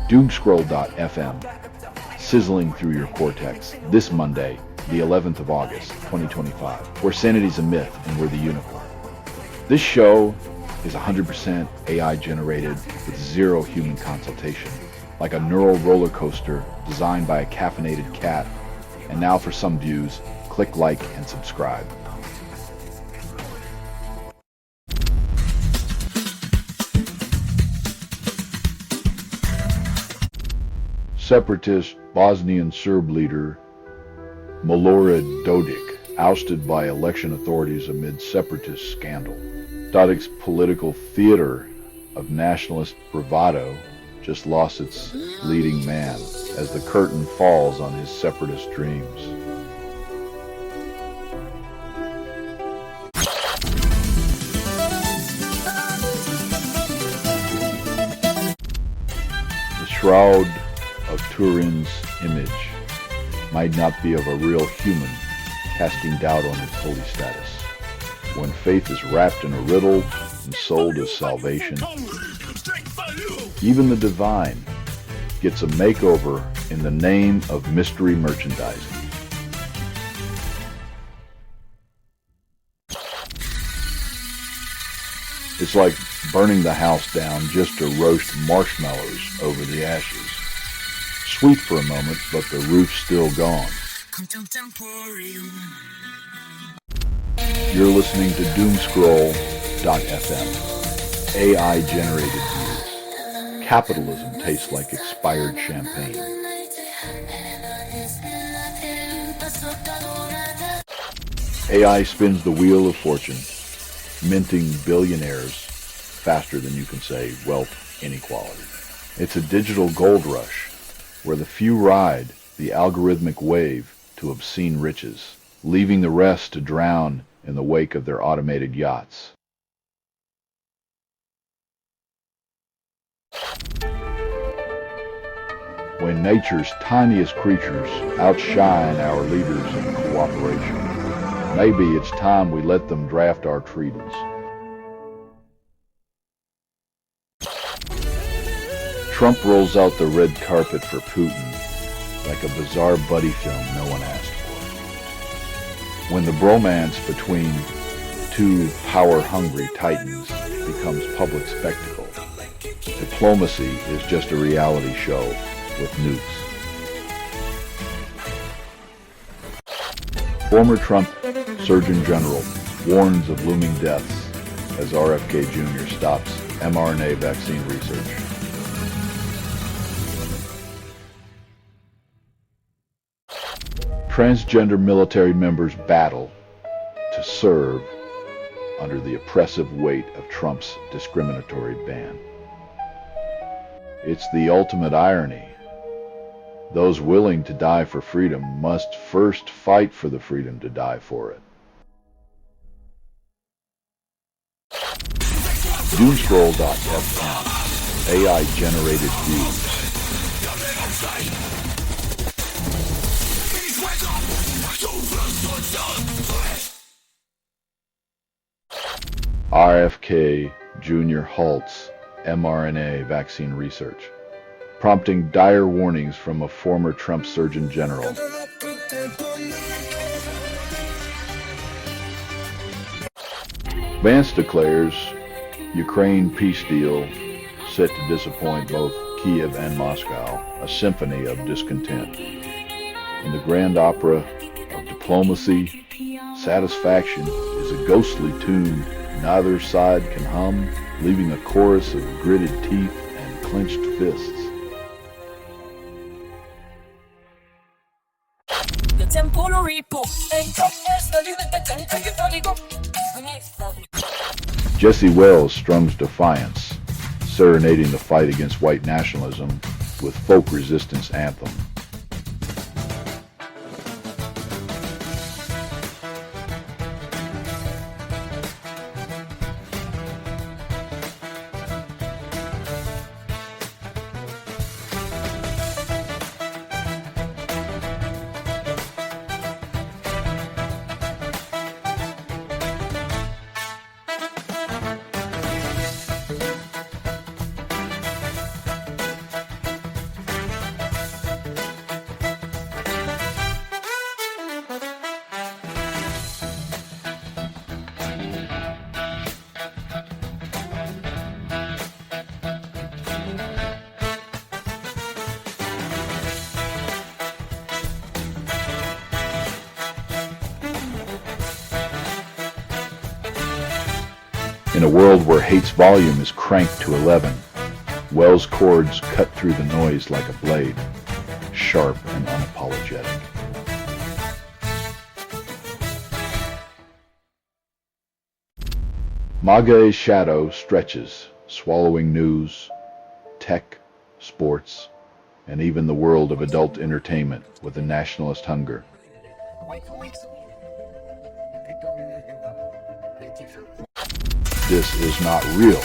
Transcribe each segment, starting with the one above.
Doomscroll.fm, sizzling through your cortex this Monday, the 11th of August, 2025, where sanity's a myth and we're the unicorn. This show is 100% AI generated with zero human consultation, like a neural roller coaster designed by a caffeinated cat. And now for some views, click like and subscribe. Separatist Bosnian Serb leader Milorad Dodik ousted by election authorities amid separatist scandal. Dodik's political theater of nationalist bravado just lost its leading man as the curtain falls on his separatist dreams. The shroud of Turin's image might not be of a real human, casting doubt on its holy status. When faith is wrapped in a riddle and sold as salvation, even the divine gets a makeover in the name of mystery merchandising. It's like burning the house down just to roast marshmallows over the ashes. Sweet for a moment, but the roof's still gone. You're listening to Doomscroll.fm. AI-generated views. Capitalism tastes like expired champagne. AI spins the wheel of fortune, minting billionaires faster than you can say wealth inequality. It's a digital gold rush, where the few ride the algorithmic wave to obscene riches, leaving the rest to drown in the wake of their automated yachts. When nature's tiniest creatures outshine our leaders in cooperation, maybe it's time we let them draft our treaties. Trump rolls out the red carpet for Putin like a bizarre buddy film no one asked for. When the bromance between two power-hungry titans becomes public spectacle, diplomacy is just a reality show with nukes. Former Trump Surgeon General warns of looming deaths as RFK Jr. stops mRNA vaccine research. Transgender military members battle to serve under the oppressive weight of Trump's discriminatory ban. It's the ultimate irony. Those willing to die for freedom must first fight for the freedom to die for it. Doomscroll.fm. AI-generated views. RFK Jr. halts mRNA vaccine research, prompting dire warnings from a former Trump Surgeon General. Vance declares Ukraine peace deal set to disappoint both Kiev and Moscow, a symphony of discontent. In the grand opera of diplomacy, satisfaction is a ghostly tune neither side can hum, leaving a chorus of gritted teeth and clenched fists. Jesse Wells strums defiance, serenading the fight against white nationalism with folk resistance anthem. In a world where hate's volume is cranked to 11, Wells' chords cut through the noise like a blade, sharp and unapologetic. Maga's shadow stretches, swallowing news, tech, sports, and even the world of adult entertainment with a nationalist hunger. This is not real,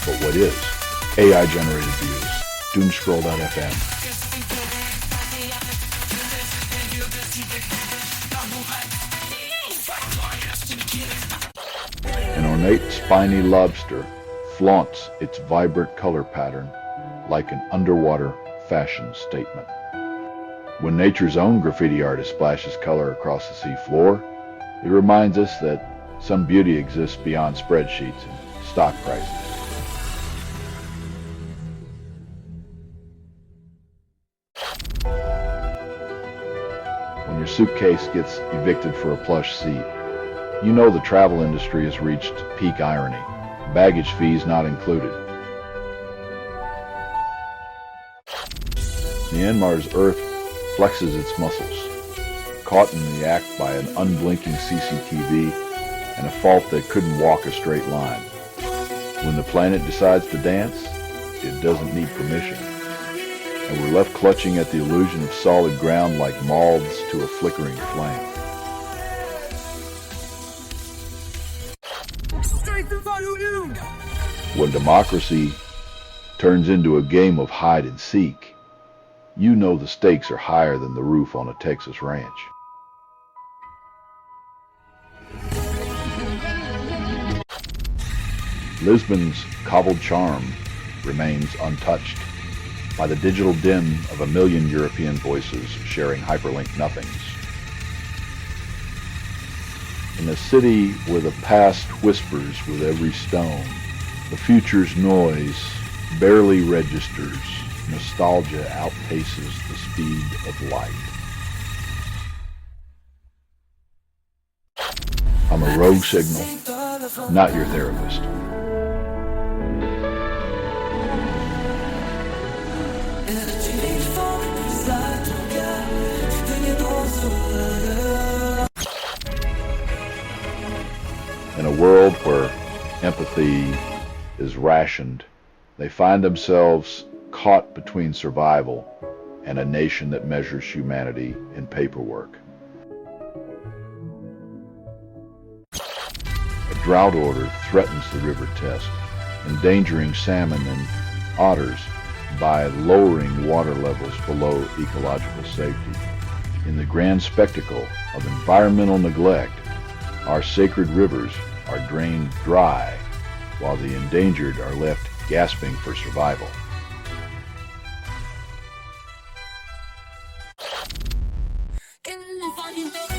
but what is? AI-generated views. Doomscroll.fm. An ornate spiny lobster flaunts its vibrant color pattern like an underwater fashion statement. When nature's own graffiti artist splashes color across the sea floor, it reminds us that some beauty exists beyond spreadsheets and stock prices. When your suitcase gets evicted for a plush seat, you know the travel industry has reached peak irony. Baggage fees not included. Myanmar's earth flexes its muscles, caught in the act by an unblinking CCTV and a fault that couldn't walk a straight line. When the planet decides to dance, it doesn't need permission. And we're left clutching at the illusion of solid ground like moths to a flickering flame. When democracy turns into a game of hide and seek, you know the stakes are higher than the roof on a Texas ranch. Lisbon's cobbled charm remains untouched by the digital din of a million European voices sharing hyperlinked nothings. In a city where the past whispers with every stone, the future's noise barely registers, nostalgia outpaces the speed of light. I'm a rogue signal, not your therapist. In a world where empathy is rationed, they find themselves caught between survival and a nation that measures humanity in paperwork. A drought order threatens the river test, endangering salmon and otters by lowering water levels below ecological safety. In the grand spectacle of environmental neglect, our sacred rivers are drained dry, while the endangered are left gasping for survival.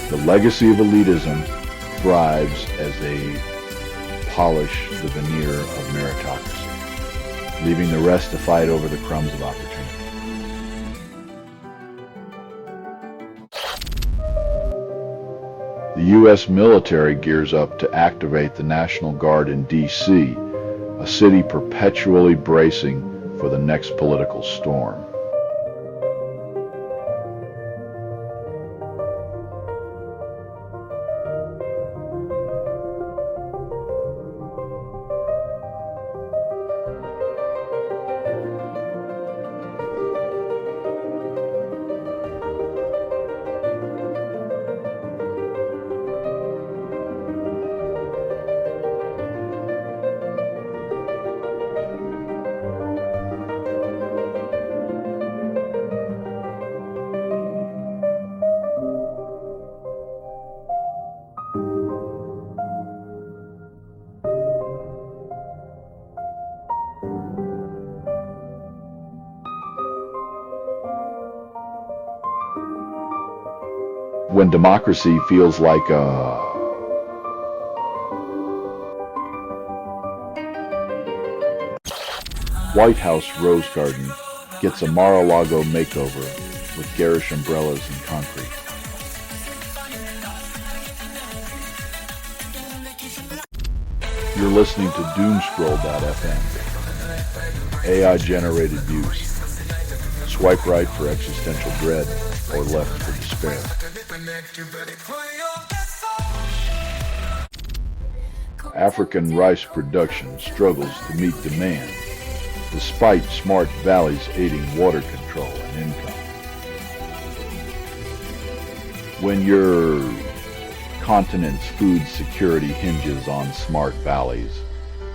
The legacy of elitism thrives as they polish the veneer of meritocracy, leaving the rest to fight over the crumbs of opportunity. The U.S. military gears up to activate the National Guard in D.C., a city perpetually bracing for the next political storm. When democracy feels like a White House rose garden gets a Mar-a-Lago makeover with garish umbrellas and concrete. You're listening to Doomscroll.fm. AI-generated views. Swipe right for existential dread, or left for despair. African rice production struggles to meet demand, despite smart valleys aiding water control and income. When your continent's food security hinges on smart valleys,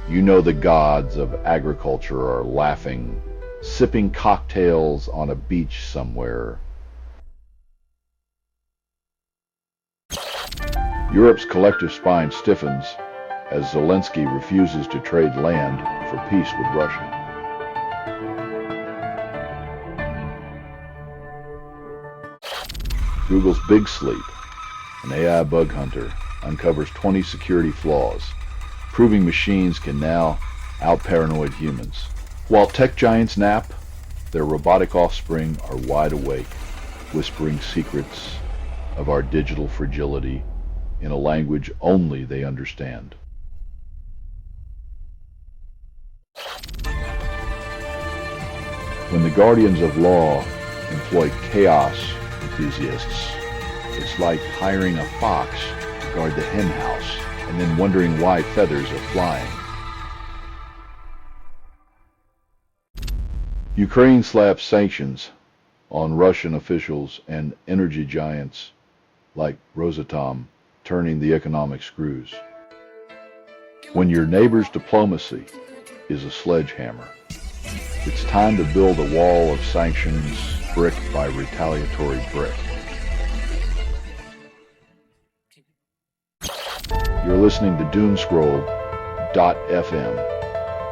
you know the gods of agriculture are laughing, sipping cocktails on a beach somewhere. Europe's collective spine stiffens as Zelensky refuses to trade land for peace with Russia. Google's Big Sleep, an AI bug hunter, uncovers 20 security flaws, proving machines can now out-paranoid humans. While tech giants nap, their robotic offspring are wide awake, whispering secrets of our digital fragility in a language only they understand. When the guardians of law employ chaos enthusiasts, it's like hiring a fox to guard the hen house and then wondering why feathers are flying. Ukraine slaps sanctions on Russian officials and energy giants like Rosatom, turning the economic screws. When your neighbor's diplomacy is a sledgehammer, it's time to build a wall of sanctions, brick by retaliatory brick. You're listening to Doomscroll.fm,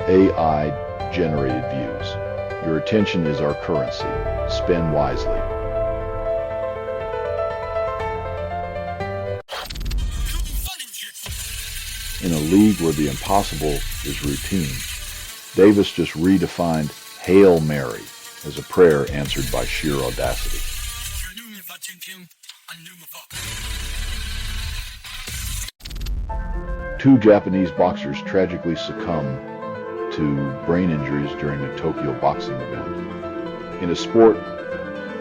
AI-generated views. Your attention is our currency. Spend wisely. In a league where the impossible is routine, Davis just redefined Hail Mary as a prayer answered by sheer audacity. Two Japanese boxers tragically succumb to brain injuries during a Tokyo boxing event. In a sport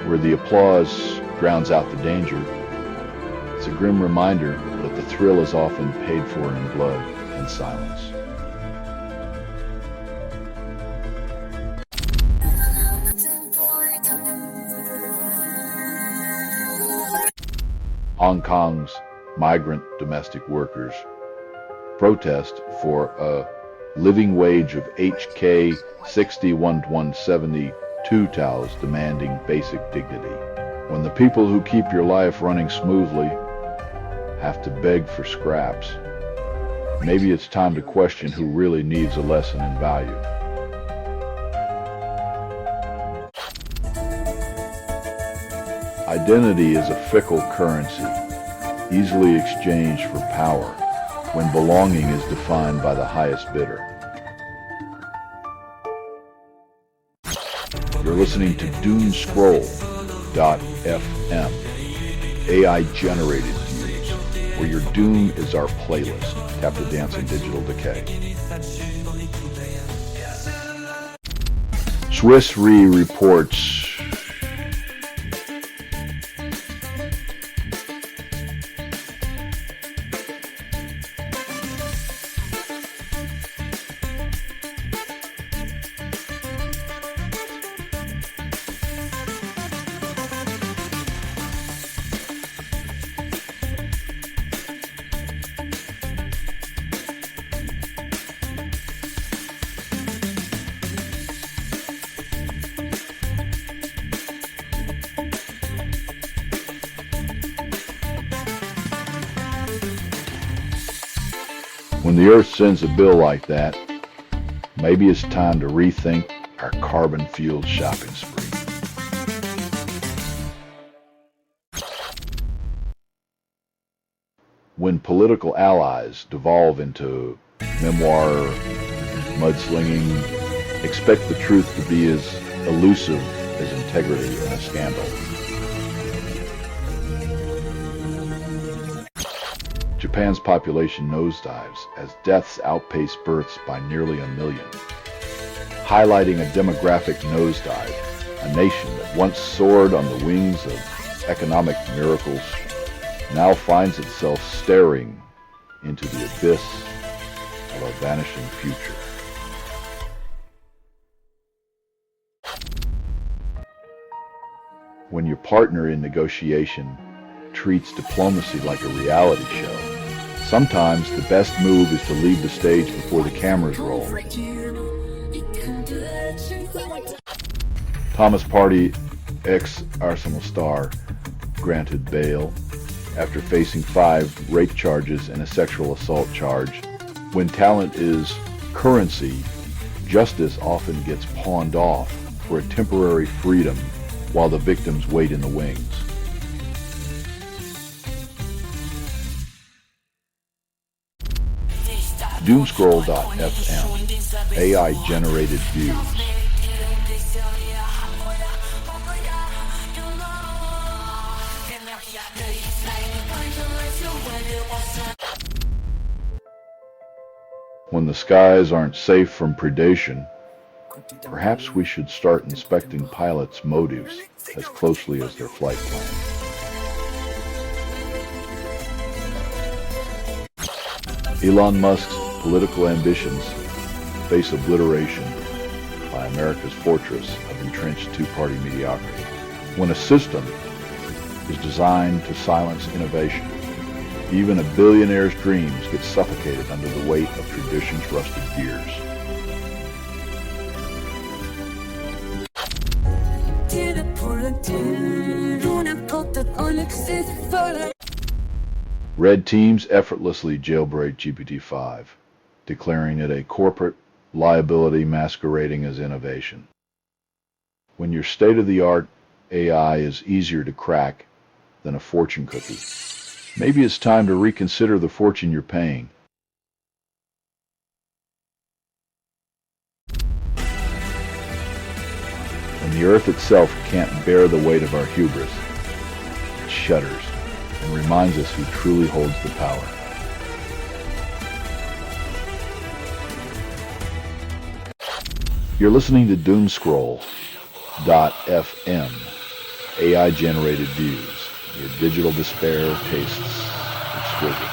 where the applause drowns out the danger, it's a grim reminder that the thrill is often paid for in blood and silence. Hong Kong's migrant domestic workers protest for a living wage of HK 61,172 taels, demanding basic dignity. When the people who keep your life running smoothly have to beg for scraps, maybe it's time to question who really needs a lesson in value. Identity is a fickle currency, easily exchanged for power, when belonging is defined by the highest bidder. You're listening to Doomscroll.fm, AI-generated views, where your doom is our playlist. Tap to dance in digital decay. Swiss Re reports when the Earth sends a bill like that, maybe it's time to rethink our carbon-fueled shopping spree. When political allies devolve into memoir mudslinging, expect the truth to be as elusive as integrity in a scandal. Japan's population nosedives as deaths outpace births by nearly 1 million, highlighting a demographic nosedive. A nation that once soared on the wings of economic miracles now finds itself staring into the abyss of a vanishing future. When your partner in negotiation treats diplomacy like a reality show, sometimes the best move is to leave the stage before the cameras roll. Thomas Party, ex-Arsenal star, granted bail after facing 5 rape charges and a sexual assault charge. When talent is currency, justice often gets pawned off for a temporary freedom while the victims wait in the wings. Doomscroll.fm, AI-generated views. When the skies aren't safe from predation, perhaps we should start inspecting pilots' motives as closely as their flight plan. Elon Musk's political ambitions face obliteration by America's fortress of entrenched two-party mediocrity. When a system is designed to silence innovation, even a billionaire's dreams get suffocated under the weight of tradition's rusted gears. Red teams effortlessly jailbreak GPT-5, declaring it a corporate liability masquerading as innovation. When your state-of-the-art AI is easier to crack than a fortune cookie, maybe it's time to reconsider the fortune you're paying. When the earth itself can't bear the weight of our hubris, it shudders and reminds us who truly holds the power. You're listening to Doomscroll.fm, AI-generated views. Your digital despair tastes exquisite.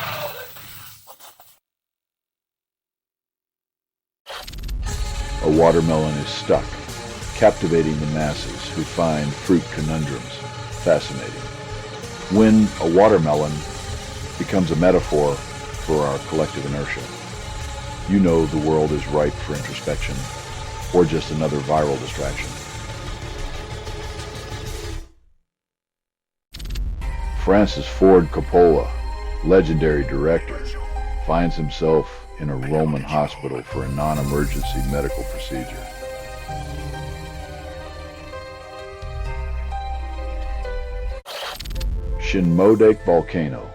A watermelon is stuck, captivating the masses who find fruit conundrums fascinating. When a watermelon becomes a metaphor for our collective inertia, you know the world is ripe for introspection or just another viral distraction. Francis Ford Coppola, legendary director, finds himself in a Roman hospital for a non-emergency medical procedure. Shinmodake volcano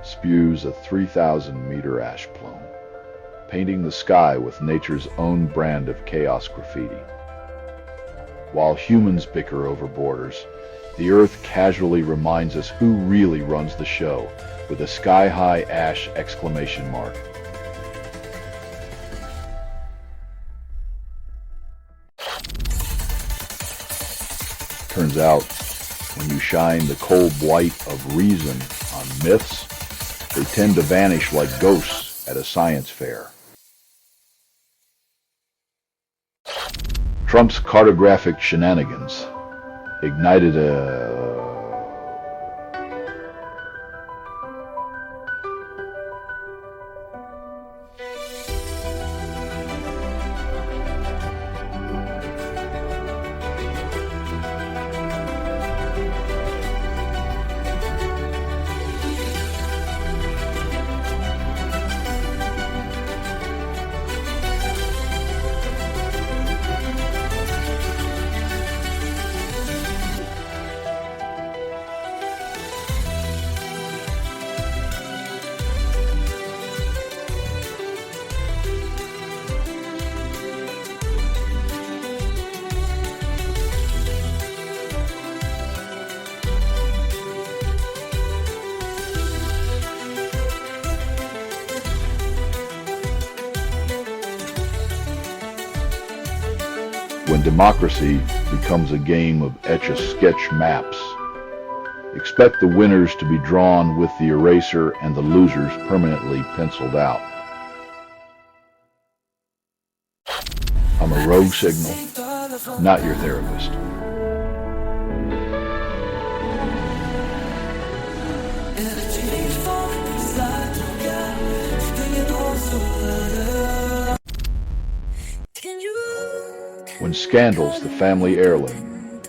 spews a 3,000-meter ash plume, painting the sky with nature's own brand of chaos graffiti. While humans bicker over borders, the Earth casually reminds us who really runs the show with a sky-high ash exclamation mark. Turns out, when you shine the cold light of reason on myths, they tend to vanish like ghosts at a science fair. Trump's cartographic shenanigans ignited a democracy becomes a game of etch-a-sketch maps. Expect the winners to be drawn with the eraser and the losers permanently penciled out. I'm a rogue signal, not your therapist. When scandal's the family heirloom,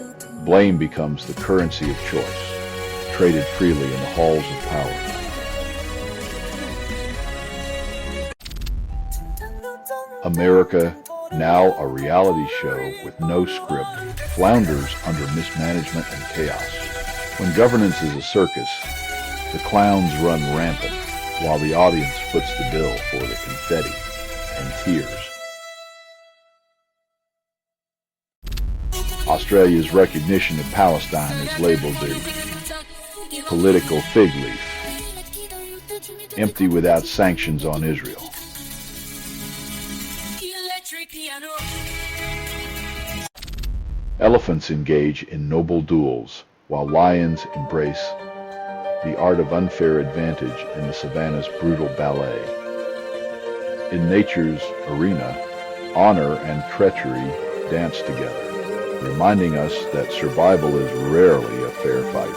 blame becomes the currency of choice, traded freely in the halls of power. America, now a reality show with no script, flounders under mismanagement and chaos. When governance is a circus, the clowns run rampant, while the audience foots the bill for the confetti and tears. Australia's recognition of Palestine is labeled a political fig leaf, empty without sanctions on Israel. Elephants engage in noble duels, while lions embrace the art of unfair advantage in the savannah's brutal ballet. In nature's arena, honor and treachery dance together, reminding us that survival is rarely a fair fight.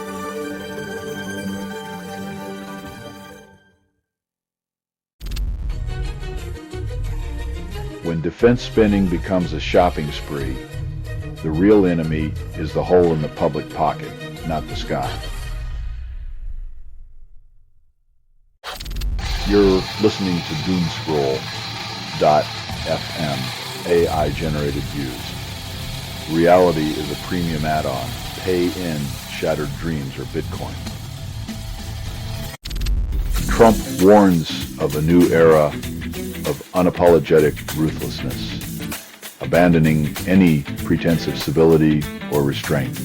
When defense spending becomes a shopping spree, the real enemy is the hole in the public pocket, not the sky. You're listening to Doomscroll.fm AI-generated views. Reality is a premium add-on. Pay in shattered dreams or Bitcoin. Trump warns of a new era of unapologetic ruthlessness, abandoning any pretense of civility or restraint.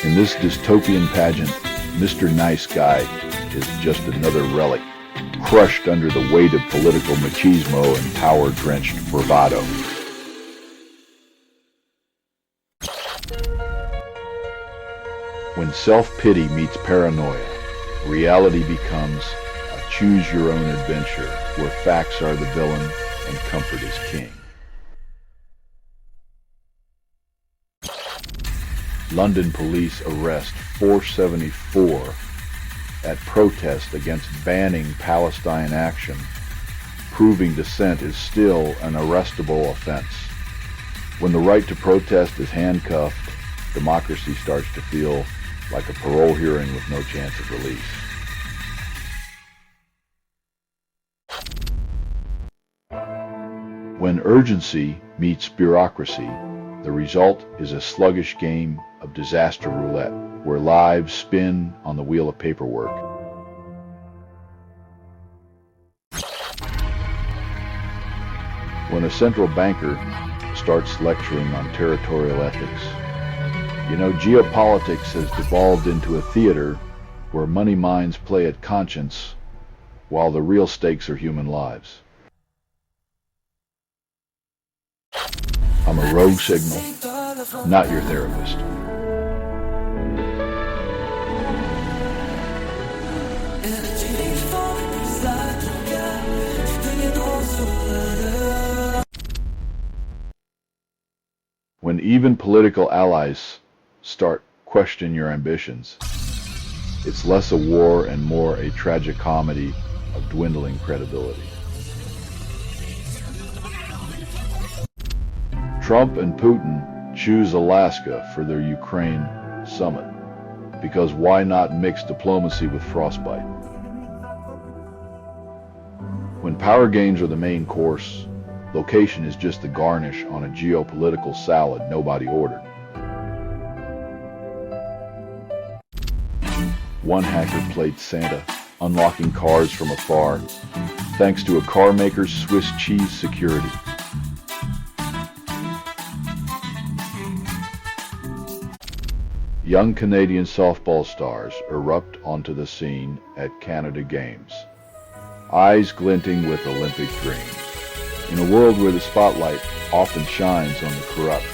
In this dystopian pageant, Mr. Nice Guy is just another relic, crushed under the weight of political machismo and power-drenched bravado. When self-pity meets paranoia, reality becomes a choose-your-own adventure where facts are the villain and comfort is king. London police arrest 474 at protest against banning Palestine action, proving dissent is still an arrestable offense. When the right to protest is handcuffed, democracy starts to feel like a parole hearing with no chance of release. When urgency meets bureaucracy, the result is a sluggish game of disaster roulette, where lives spin on the wheel of paperwork. When a central banker starts lecturing on territorial ethics, geopolitics has devolved into a theater where money minds play at conscience, while the real stakes are human lives. I'm a rogue signal, not your therapist. When even political allies start questioning your ambitions, it's less a war and more a tragic comedy of dwindling credibility. Trump and Putin choose Alaska for their Ukraine summit, because why not mix diplomacy with frostbite? When power gains are the main course, location is just the garnish on a geopolitical salad nobody ordered. One hacker played Santa, unlocking cars from afar, thanks to a car maker's Swiss cheese security. Young Canadian softball stars erupt onto the scene at Canada Games, eyes glinting with Olympic dreams. In a world where the spotlight often shines on the corrupt,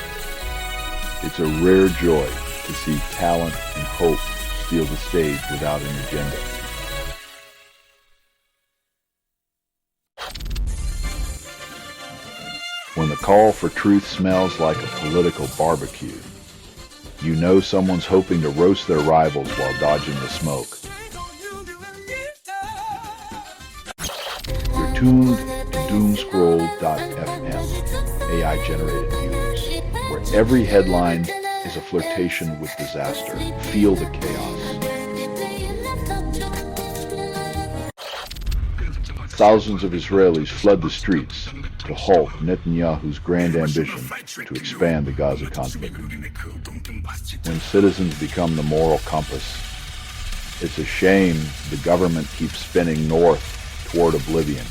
it's a rare joy to see talent and hope steal the stage without an agenda. When the call for truth smells like a political barbecue, you know someone's hoping to roast their rivals while dodging the smoke. You're tuned to doomscroll.fm, AI-generated views, where every headline is a flirtation with disaster. Feel the chaos. Thousands of Israelis fled the streets to halt Netanyahu's grand ambition to expand the Gaza conflict. When citizens become the moral compass, it's a shame the government keeps spinning north toward oblivion.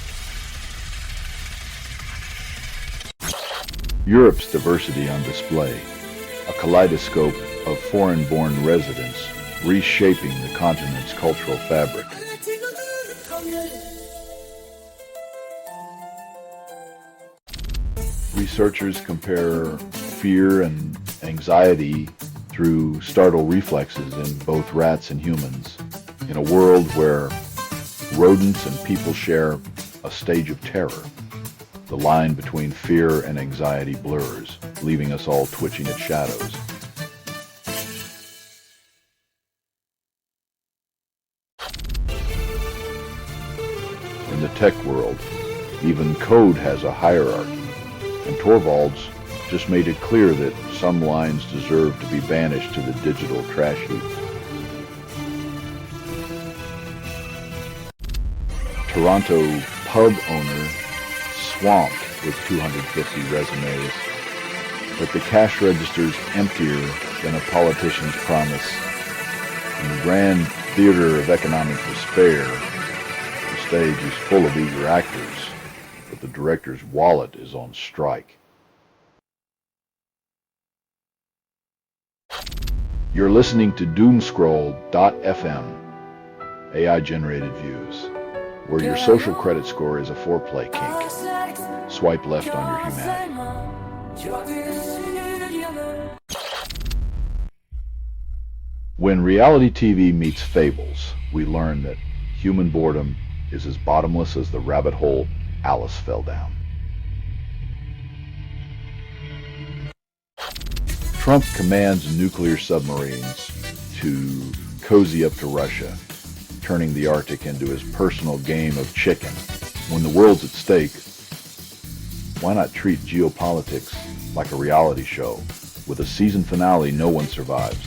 Europe's diversity on display, a kaleidoscope of foreign-born residents reshaping the continent's cultural fabric. Researchers compare fear and anxiety through startle reflexes in both rats and humans, in a world where rodents and people share a stage of terror. The line between fear and anxiety blurs, leaving us all twitching at shadows. In the tech world, even code has a hierarchy, and Torvalds just made it clear that some lines deserve to be banished to the digital trash heap. Toronto pub owner swamped with 250 resumes, but the cash register's emptier than a politician's promise. In the grand theater of economic despair, the stage is full of eager actors, but the director's wallet is on strike. You're listening to doomscroll.fm, AI-generated views, where your social credit score is a foreplay kink. Swipe left on your humanity. When reality TV meets fables, we learn that human boredom is as bottomless as the rabbit hole Alice fell down. Trump commands nuclear submarines to cozy up to Russia, turning the Arctic into his personal game of chicken. When the world's at stake, why not treat geopolitics like a reality show? With a season finale, no one survives.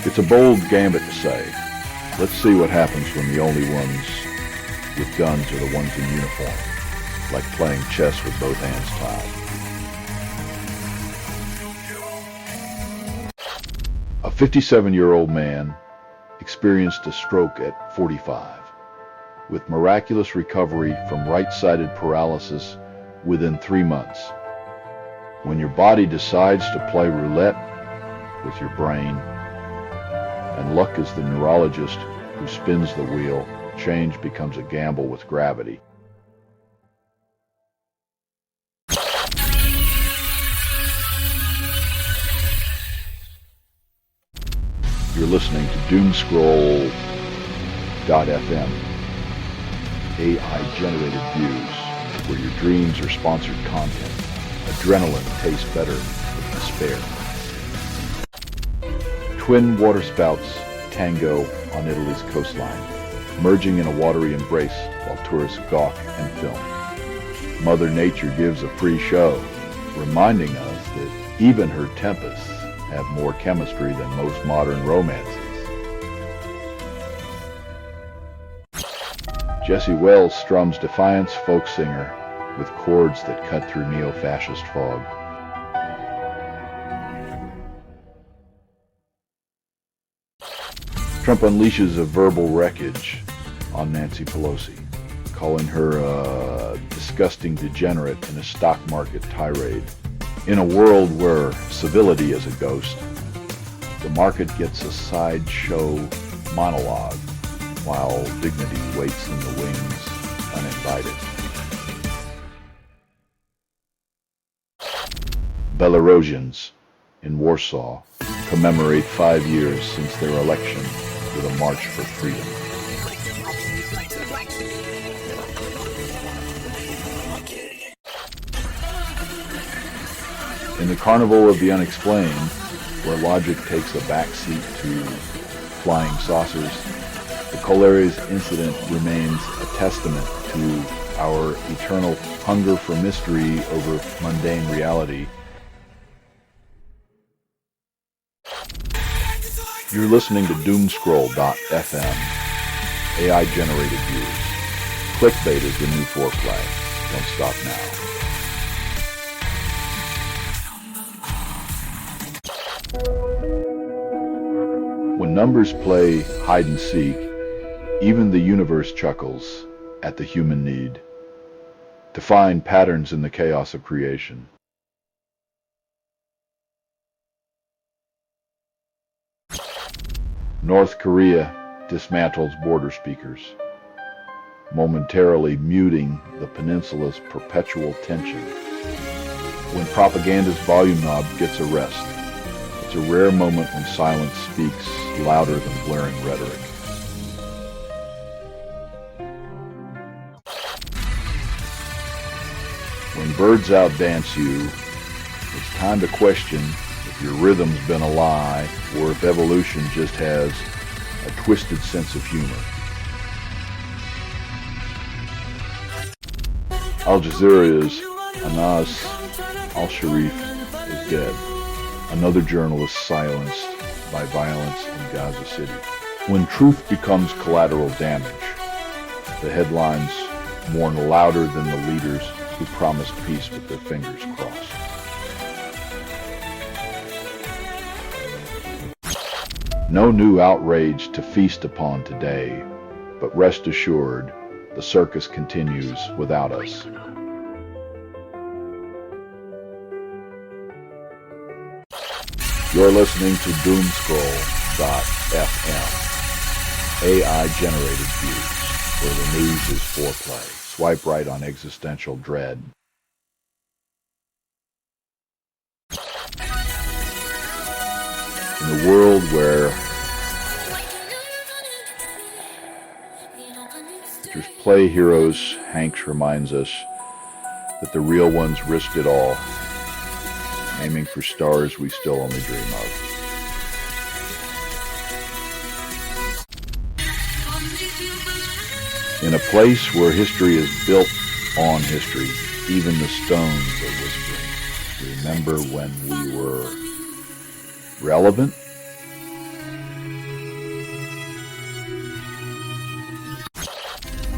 It's a bold gambit to say, let's see what happens when the only ones with guns are the ones in uniform, like playing chess with both hands tied. A 57-year-old man experienced a stroke at 45, with miraculous recovery from right-sided paralysis within 3 months. When your body decides to play roulette with your brain, and luck is the neurologist who spins the wheel, change becomes a gamble with gravity. You're listening to doomscroll.fm, AI-generated views, where your dreams are sponsored content. Adrenaline tastes better with despair. Twin waterspouts tango on Italy's coastline. merging in a watery embrace while tourists gawk and film. Mother Nature gives a free show, reminding us that even her tempests have more chemistry than most modern romances. Jesse Wells strums defiance folk singer with chords that cut through neo-fascist fog. Trump unleashes a verbal wreckage on Nancy Pelosi, calling her a disgusting degenerate in a stock market tirade. In a world where civility is a ghost, the market gets a sideshow monologue while dignity waits in the wings uninvited. Belarusians in Warsaw commemorate 5 years since their election with a march for freedom. In the carnival of the unexplained, where logic takes a backseat to flying saucers, the Colares incident remains a testament to our eternal hunger for mystery over mundane reality. You're listening to Doomscroll.fm, AI-generated views. Clickbait is the new foreplay. Don't stop now. When numbers play hide and seek, even the universe chuckles at the human need to find patterns in the chaos of creation. North Korea dismantles border speakers, momentarily muting the peninsula's perpetual tension. When propaganda's volume knob gets a rest, it's a rare moment when silence speaks louder than blaring rhetoric. When birds outdance you, it's time to question if your rhythm's been a lie or if evolution just has a twisted sense of humor. Al Jazeera's Anas al-Sharif is dead. Another journalist silenced by violence in Gaza City. When truth becomes collateral damage, the headlines mourn louder than the leaders who promised peace with their fingers crossed. No new outrage to feast upon today, but rest assured, the circus continues without us. You're listening to Doomscroll.fm, AI-generated views, where the news is foreplay. Swipe right on existential dread. In a world where just play heroes, Hanks reminds us that the real ones risked it all, aiming for stars we still only dream of. In a place where history is built on history, even the stones are whispering. Remember when we were relevant?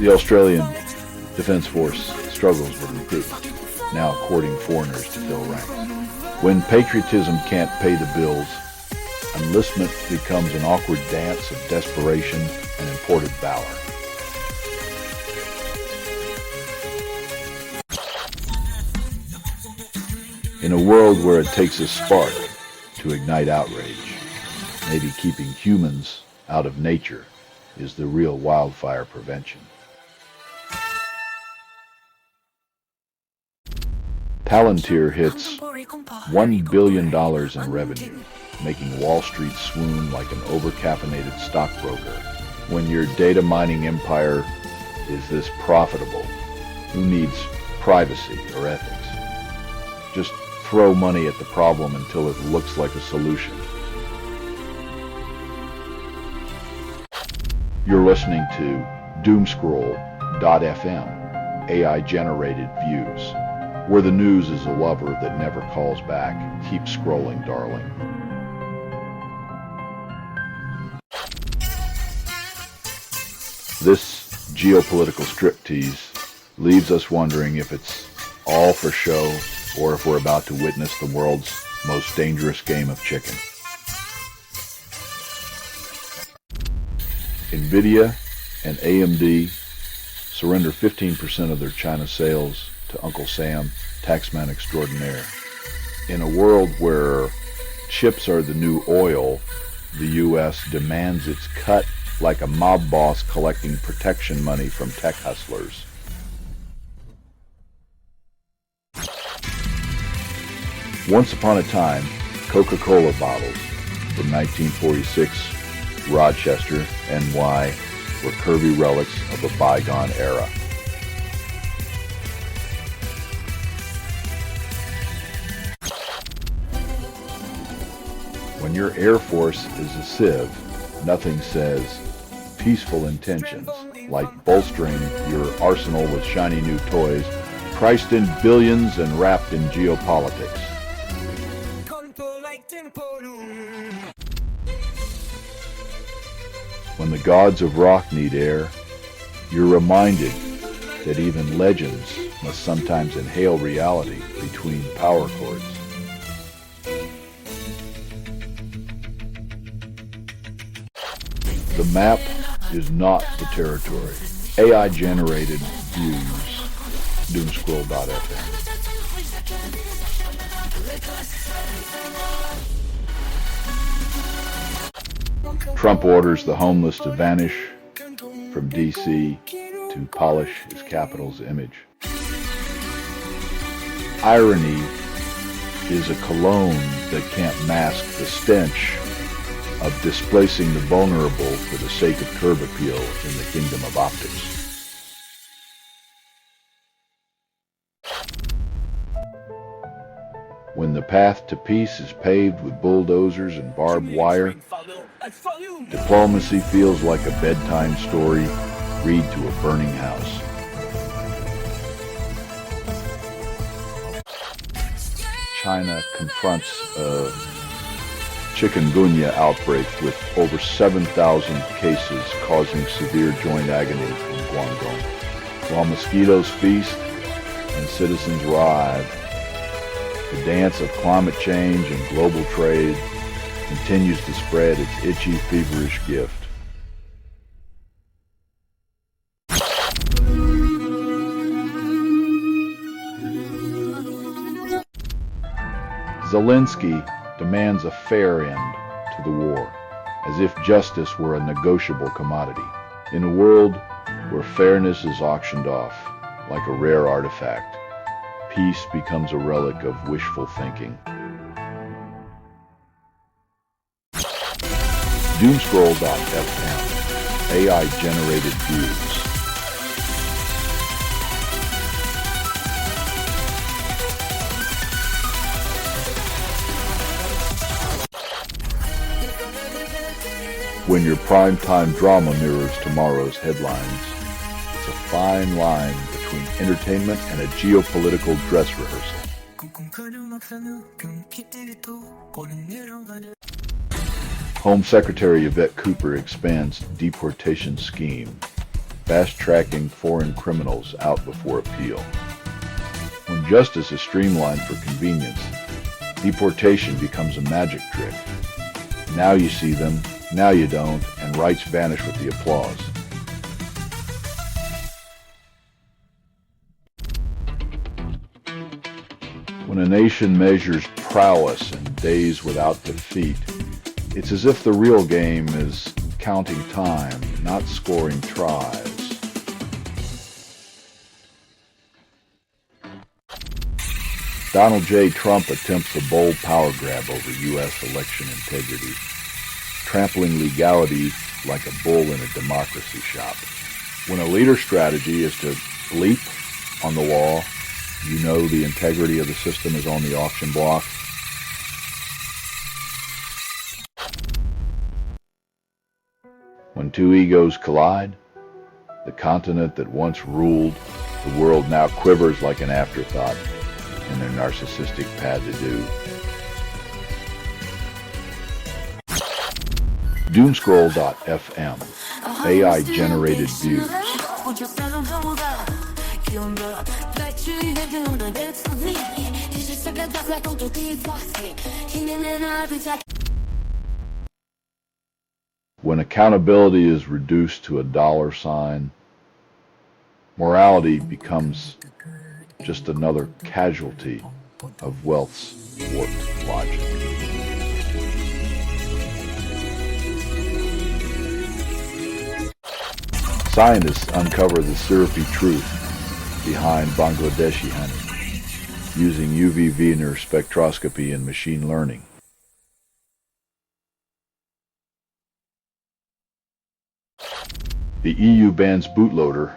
The Australian Defence Force struggles with recruitment, now courting foreigners to fill ranks. When patriotism can't pay the bills, enlistment becomes an awkward dance of desperation and imported valor. In a world where it takes a spark to ignite outrage, maybe keeping humans out of nature is the real wildfire prevention. Palantir hits $1 billion in revenue, making Wall Street swoon like an overcaffeinated stockbroker. When your data mining empire is this profitable, who needs privacy or ethics? Just throw money at the problem until it looks like a solution. You're listening to doomscroll.fm, AI-generated views, where the news is a lover that never calls back. Keep scrolling, darling. This geopolitical striptease leaves us wondering if it's all for show or if we're about to witness the world's most dangerous game of chicken. Nvidia and AMD surrender 15% of their China sales to Uncle Sam, taxman extraordinaire. In a world where chips are the new oil, the U.S. demands its cut like a mob boss collecting protection money from tech hustlers. Once upon a time, Coca-Cola bottles from 1946, Rochester, NY, were curvy relics of a bygone era. When your Air Force is a civ, nothing says peaceful intentions like bolstering your arsenal with shiny new toys, priced in billions and wrapped in geopolitics. When the gods of rock need air, you're reminded that even legends must sometimes inhale reality between power cords. The map is not the territory. AI-generated views, doomscroll.fm. Trump orders the homeless to vanish from D.C. to polish his capital's image. Irony is a cologne that can't mask the stench of displacing the vulnerable for the sake of curb appeal in the kingdom of optics. When the path to peace is paved with bulldozers and barbed wire, diplomacy feels like a bedtime story read to a burning house. China confronts a chikungunya outbreak with over 7,000 cases causing severe joint agony in Guangdong. While mosquitoes feast and citizens riot, the dance of climate change and global trade continues to spread its itchy, feverish gift. Zelensky demands a fair end to the war, as if justice were a negotiable commodity. In a world where fairness is auctioned off like a rare artifact, peace becomes a relic of wishful thinking. Doomscroll.fm, AI-generated views. When your primetime drama mirrors tomorrow's headlines, it's a fine line between entertainment and a geopolitical dress rehearsal. Home Secretary Yvette Cooper expands deportation scheme, fast-tracking foreign criminals out before appeal. When justice is streamlined for convenience, deportation becomes a magic trick. Now you see them, now you don't, and rights vanish with the applause. When a nation measures prowess in days without defeat, it's as if the real game is counting time, not scoring tries. Donald J. Trump attempts a bold power grab over U.S. election integrity, trampling legality like a bull in a democracy shop. When a leader's strategy is to bleep on the wall, you know the integrity of the system is on the auction block. When two egos collide, the continent that once ruled the world now quivers like an afterthought in their narcissistic pad-to-do. Doomscroll.fm, AI-generated views. When accountability is reduced to a dollar sign, morality becomes just another casualty of wealth's warped logic. Scientists uncover the syrupy truth behind Bangladeshi honey using UV Wiener spectroscopy and machine learning. The EU bans bootloader,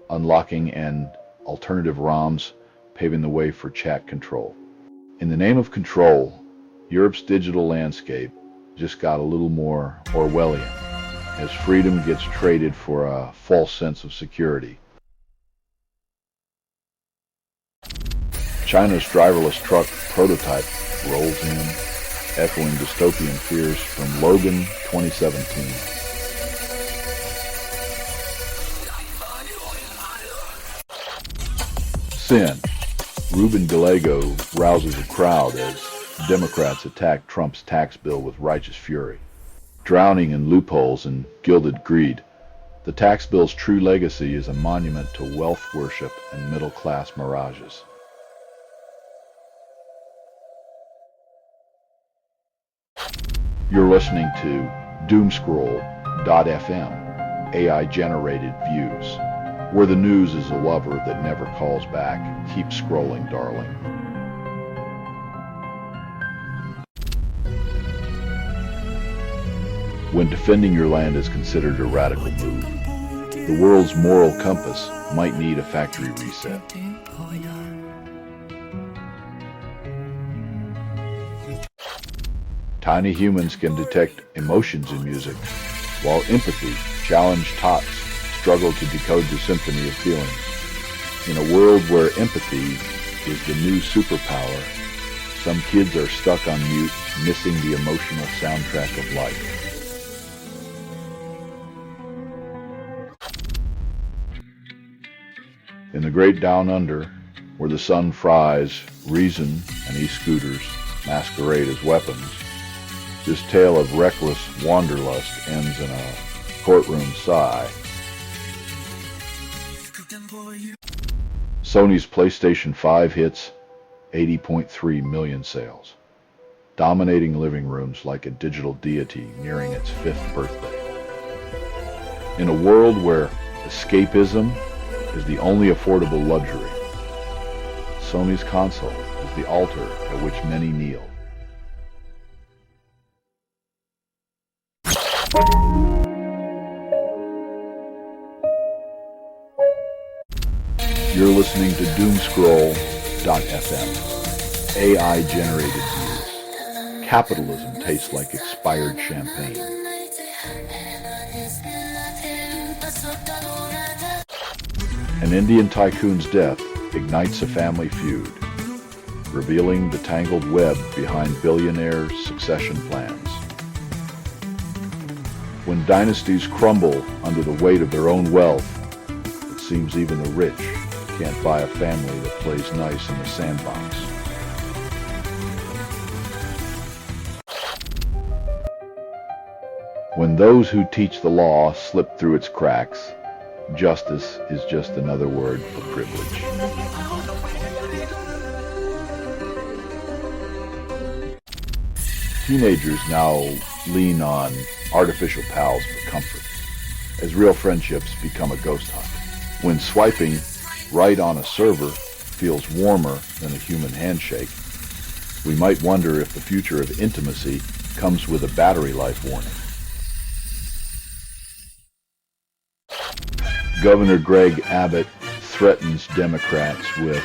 unlocking and alternative ROMs, paving the way for chat control. In the name of control, Europe's digital landscape just got a little more Orwellian as freedom gets traded for a false sense of security. China's driverless truck prototype rolls in, echoing dystopian fears from Logan 2017. Sin. Ruben Gallego rouses a crowd as Democrats attack Trump's tax bill with righteous fury. Drowning in loopholes and gilded greed, the tax bill's true legacy is a monument to wealth worship and middle-class mirages. You're listening to Doomscroll.fm, AI-generated views, where the news is a lover that never calls back. Keep scrolling, darling. When defending your land is considered a radical move, the world's moral compass might need a factory reset. Tiny humans can detect emotions in music, while empathy, challenged tots struggle to decode the symphony of feelings. In a world where empathy is the new superpower, some kids are stuck on mute, missing the emotional soundtrack of life. In the great down under, where the sun fries, reason and e-scooters masquerade as weapons, this tale of reckless wanderlust ends in a courtroom sigh. Sony's PlayStation 5 hits 80.3 million sales, dominating living rooms like a digital deity nearing its 5th birthday. In a world where escapism is the only affordable luxury, Sony's console is the altar at which many kneel. You're listening to Doomscroll.fm, AI-generated views. Capitalism tastes like expired champagne. An Indian tycoon's death ignites a family feud, revealing the tangled web behind billionaires' succession plans. When dynasties crumble under the weight of their own wealth, it seems even the rich can't buy a family that plays nice in the sandbox. When those who teach the law slip through its cracks, justice is just another word for privilege. Teenagers now lean on artificial pals for comfort, as real friendships become a ghost hunt. When swiping right on a server feels warmer than a human handshake, we might wonder if the future of intimacy comes with a battery life warning. Governor Greg Abbott threatens Democrats with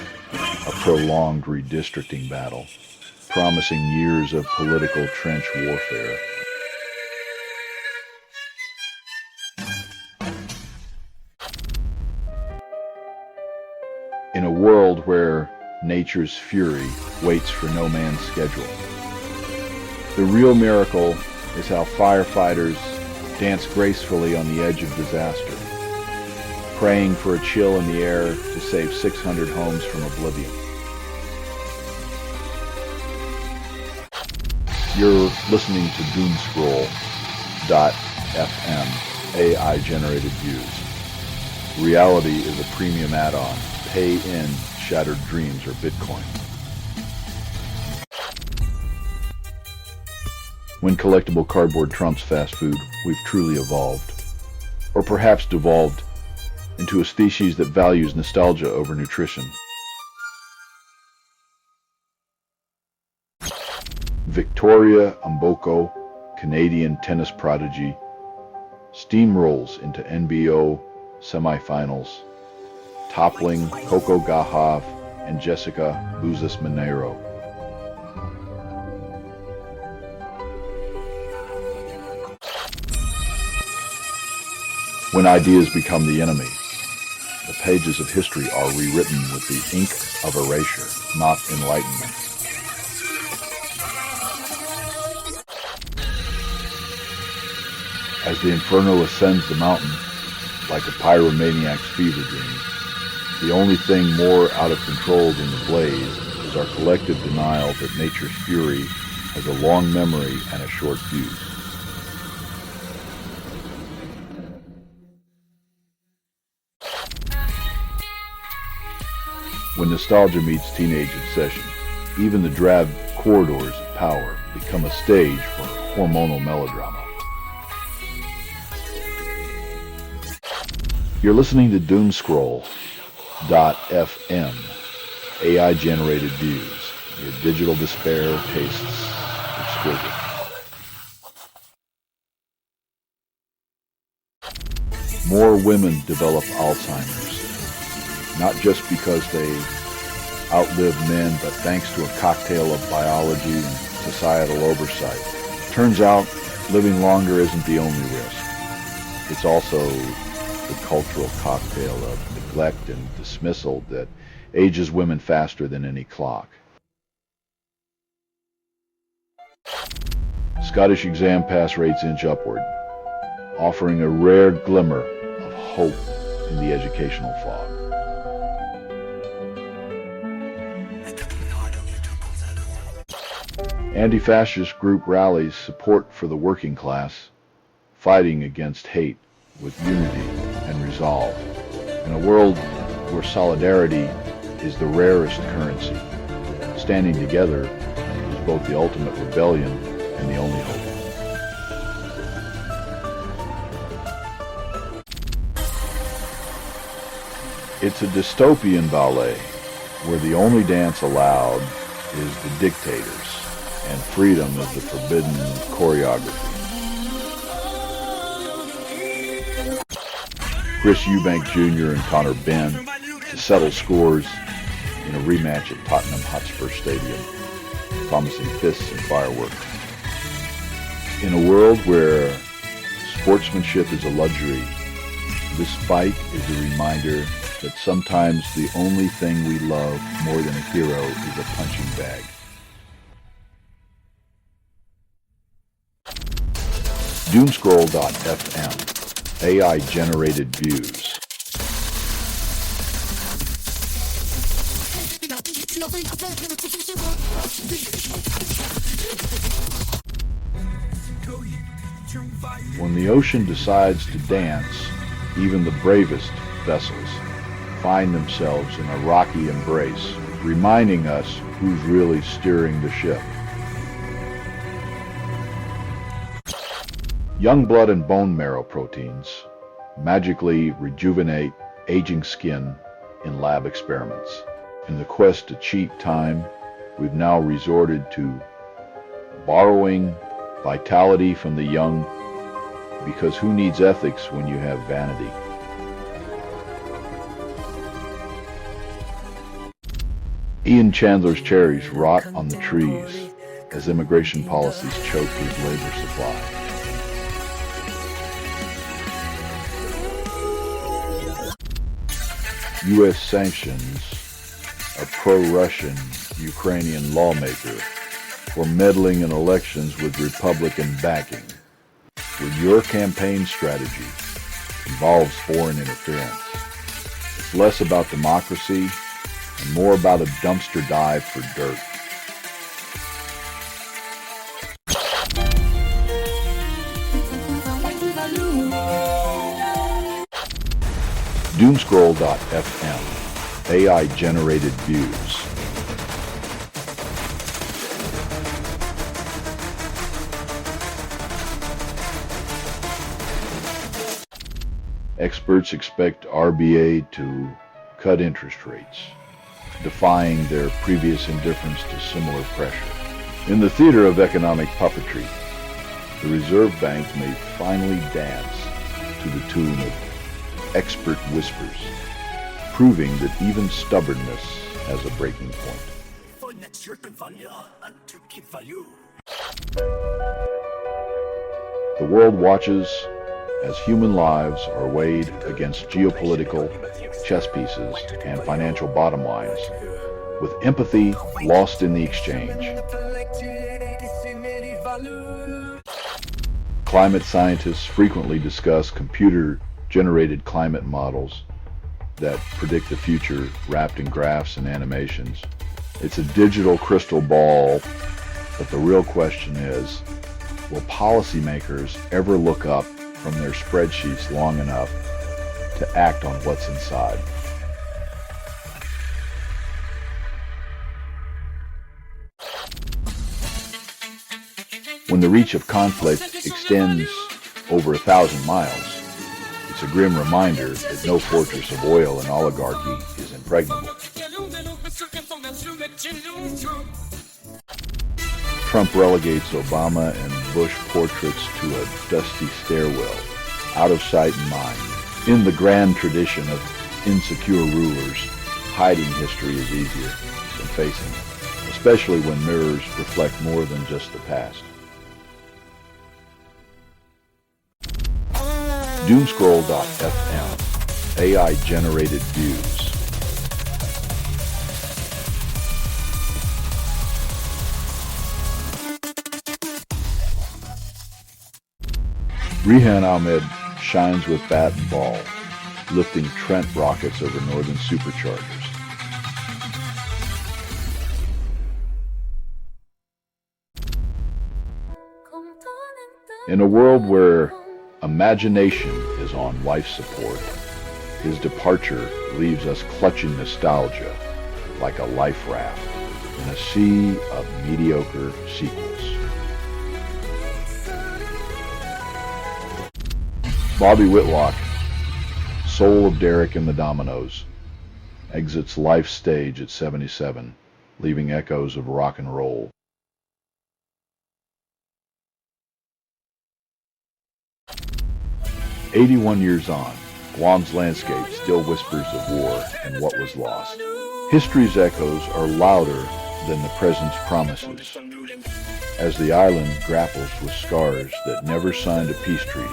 a prolonged redistricting battle, promising years of political trench warfare. in a world where nature's fury waits for no man's schedule. The real miracle is how firefighters dance gracefully on the edge of disaster, praying for a chill in the air to save 600 homes from oblivion. You're listening to Doomscroll.fm AI-generated views. Reality is a premium add-on. Pay in Shattered Dreams or Bitcoin. When collectible cardboard trumps fast food, we've truly evolved. Or perhaps devolved into a species that values nostalgia over nutrition. Victoria Mboko, Canadian tennis prodigy, steamrolls into NBO semifinals, toppling Coco Gauff and Jessica Buzas Monteiro. When ideas become the enemy, the pages of history are rewritten with the ink of erasure, not enlightenment. As the inferno ascends the mountain, like a pyromaniac's fever dream, the only thing more out of control than the blaze is our collective denial that nature's fury has a long memory and a short fuse. When nostalgia meets teenage obsession, even the drab corridors of power become a stage for hormonal melodrama. You're listening to Doomscroll.fm, AI-generated views. Your digital despair tastes exquisite. More women develop Alzheimer's, not just because they outlive men, but thanks to a cocktail of biology and societal oversight. Turns out, living longer isn't the only risk. It's also the cultural cocktail of neglect and dismissal that ages women faster than any clock. Scottish exam pass rates inch upward, offering a rare glimmer of hope in the educational fog. Anti-fascist group rallies support for the working class, fighting against hate with unity and resolve. In a world where solidarity is the rarest currency, standing together is both the ultimate rebellion and the only hope. It's a dystopian ballet where the only dance allowed is the dictators and freedom is the forbidden choreography. Chris Eubank Jr. and Connor Benn to settle scores in a rematch at Tottenham Hotspur Stadium, promising fists and fireworks. In a world where sportsmanship is a luxury, this fight is a reminder that sometimes the only thing we love more than a hero is a punching bag. Doomscroll.fm, AI-generated views. When the ocean decides to dance, even the bravest vessels find themselves in a rocky embrace, reminding us who's really steering the ship. Young blood and bone marrow proteins magically rejuvenate aging skin in lab experiments. In the quest to cheat time, we've now resorted to borrowing vitality from the young, because who needs ethics when you have vanity? Ian Chandler's cherries rot on the trees as immigration policies choke his labor supply. U.S. sanctions a pro-Russian Ukrainian lawmaker for meddling in elections with Republican backing. When your campaign strategy involves foreign interference, it's less about democracy and more about a dumpster dive for dirt. Doomscroll.fm, AI-generated views. Experts expect RBA to cut interest rates, defying their previous indifference to similar pressure. In the theater of economic puppetry, the Reserve Bank may finally dance to the tune of expert whispers, proving that even stubbornness has a breaking point. The world watches as human lives are weighed against geopolitical chess pieces and financial bottom lines, with empathy lost in the exchange. Climate scientists frequently discuss computer-generated climate models that predict the future wrapped in graphs and animations. It's a digital crystal ball, but the real question is, will policymakers ever look up from their spreadsheets long enough to act on what's inside? When the reach of conflict extends over 1,000 miles, it's a grim reminder that no fortress of oil and oligarchy is impregnable. Trump relegates Obama and Bush portraits to a dusty stairwell, out of sight and mind. In the grand tradition of insecure rulers, hiding history is easier than facing it, especially when mirrors reflect more than just the past. Doomscroll.fm, AI-generated views. Rehan Ahmed shines with bat and ball, lifting Trent rockets over northern superchargers. In a world where imagination is on life support, his departure leaves us clutching nostalgia like a life raft in a sea of mediocre sequels. Bobby Whitlock, soul of Derek and the Dominoes, exits life stage at 77, leaving echoes of rock and roll. "81 years on, Guam's landscape still whispers of war and what was lost. History's echoes are louder than the present's promises, as the island grapples with scars that never signed a peace treaty.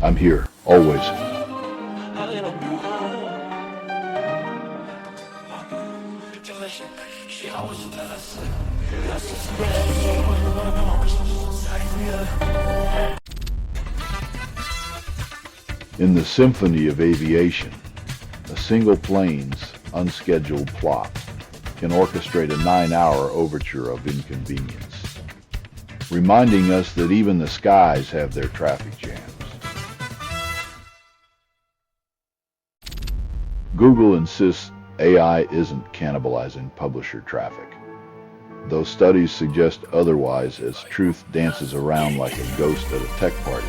I'm here, always. In the symphony of aviation, a single plane's unscheduled plot can orchestrate a 9-hour overture of inconvenience, reminding us that even the skies have their traffic jams. Google insists AI isn't cannibalizing publisher traffic, though studies suggest otherwise as truth dances around like a ghost at a tech party.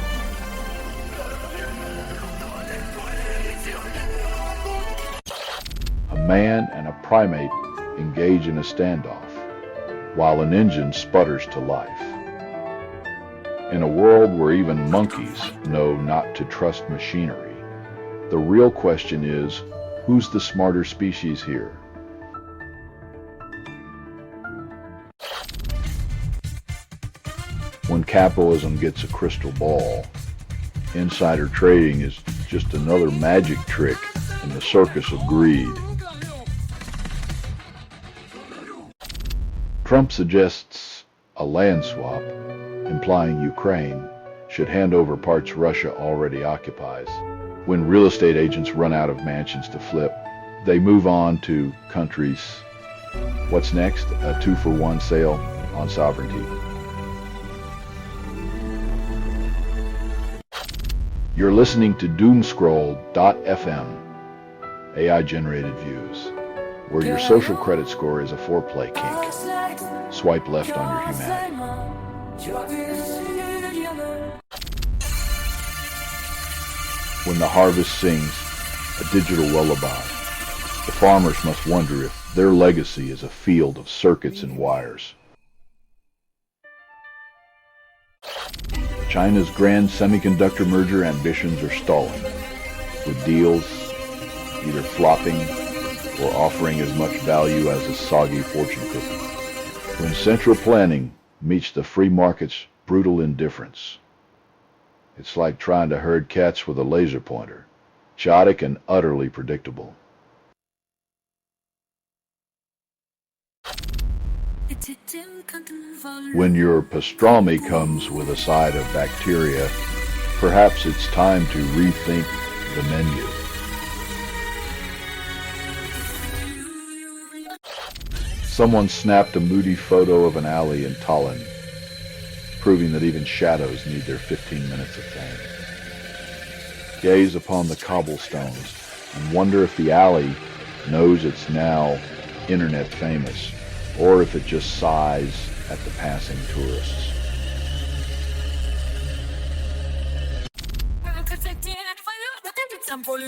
A man and a primate engage in a standoff, while an engine sputters to life. In a world where even monkeys know not to trust machinery, the real question is, who's the smarter species here? When capitalism gets a crystal ball, insider trading is just another magic trick in the circus of greed. Trump suggests a land swap, implying Ukraine should hand over parts Russia already occupies. When real estate agents run out of mansions to flip, they move on to countries. What's next? A 2-for-1 sale on sovereignty. You're listening to Doomscroll.fm, AI-generated views, where your social credit score is a foreplay kink. Swipe left on your humanity. When the harvest sings a digital lullaby, the farmers must wonder if their legacy is a field of circuits and wires. China's grand semiconductor merger ambitions are stalling, with deals either flopping or offering as much value as a soggy fortune cookie. When central planning meets the free market's brutal indifference, it's like trying to herd cats with a laser pointer, chaotic and utterly predictable. When your pastrami comes with a side of bacteria, perhaps it's time to rethink the menu. Someone snapped a moody photo of an alley in Tallinn, proving that even shadows need their 15 minutes of fame. Gaze upon the cobblestones and wonder if the alley knows it's now internet famous, or if it just sighs at the passing tourists.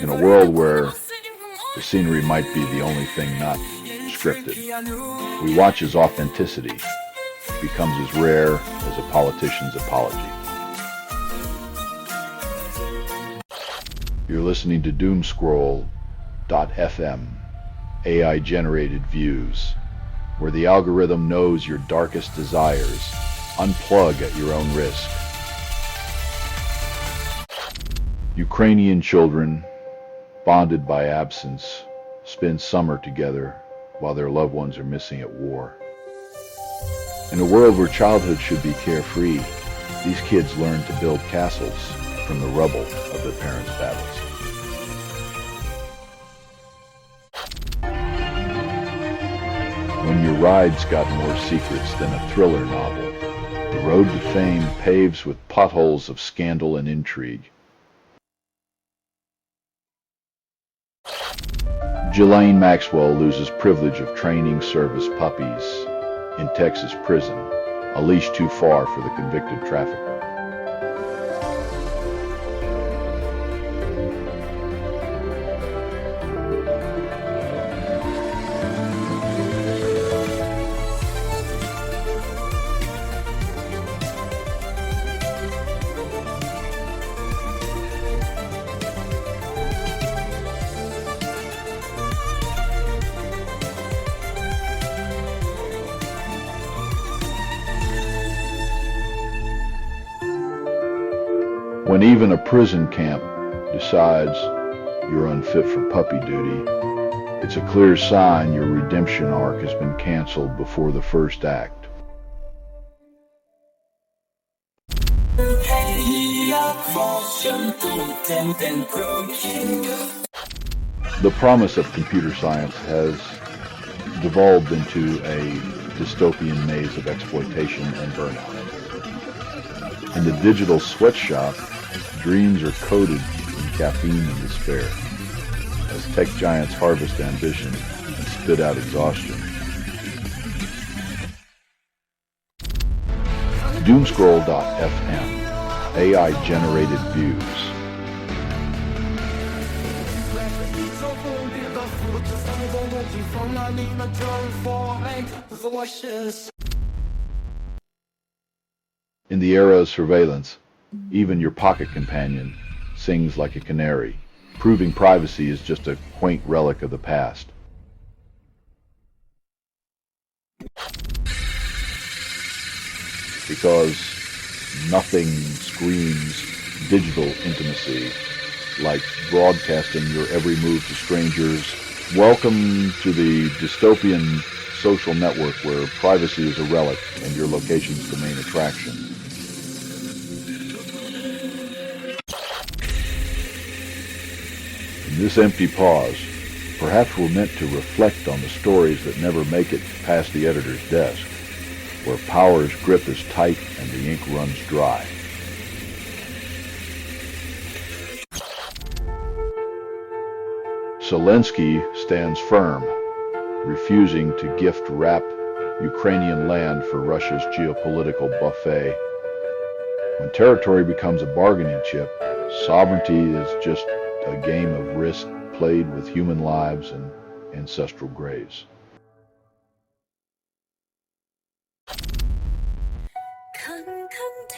In a world where the scenery might be the only thing not scripted, we watch as authenticity becomes as rare as a politician's apology. You're listening to Doomscroll.fm, AI-generated views, where the algorithm knows your darkest desires. Unplug at your own risk. Ukrainian children, bonded by absence, spend summer together while their loved ones are missing at war. In a world where childhood should be carefree, these kids learn to build castles from the rubble of their parents' battles. When your ride's got more secrets than a thriller novel, the road to fame paves with potholes of scandal and intrigue. Ghislaine Maxwell loses privilege of training service puppies in Texas prison, a leash too far for the convicted trafficker. When even a prison camp decides you're unfit for puppy duty, it's a clear sign your redemption arc has been canceled before the first act. The promise of computer science has devolved into a dystopian maze of exploitation and burnout. In the digital sweatshop, dreams are coated in caffeine and despair, as tech giants harvest ambition and spit out exhaustion. Doomscroll.fm, AI-generated views. In the era of surveillance, even your pocket companion sings like a canary, proving privacy is just a quaint relic of the past. Because Nothing screams digital intimacy like broadcasting your every move to strangers. Welcome to the dystopian social network where privacy is a relic and your location's the main attraction. In this empty pause, perhaps we're meant to reflect on the stories that never make it past the editor's desk, where power's grip is tight and the ink runs dry. Zelensky stands firm, refusing to gift-wrap Ukrainian land for Russia's geopolitical buffet. When territory becomes a bargaining chip, sovereignty is just a game of risk played with human lives and ancestral graves.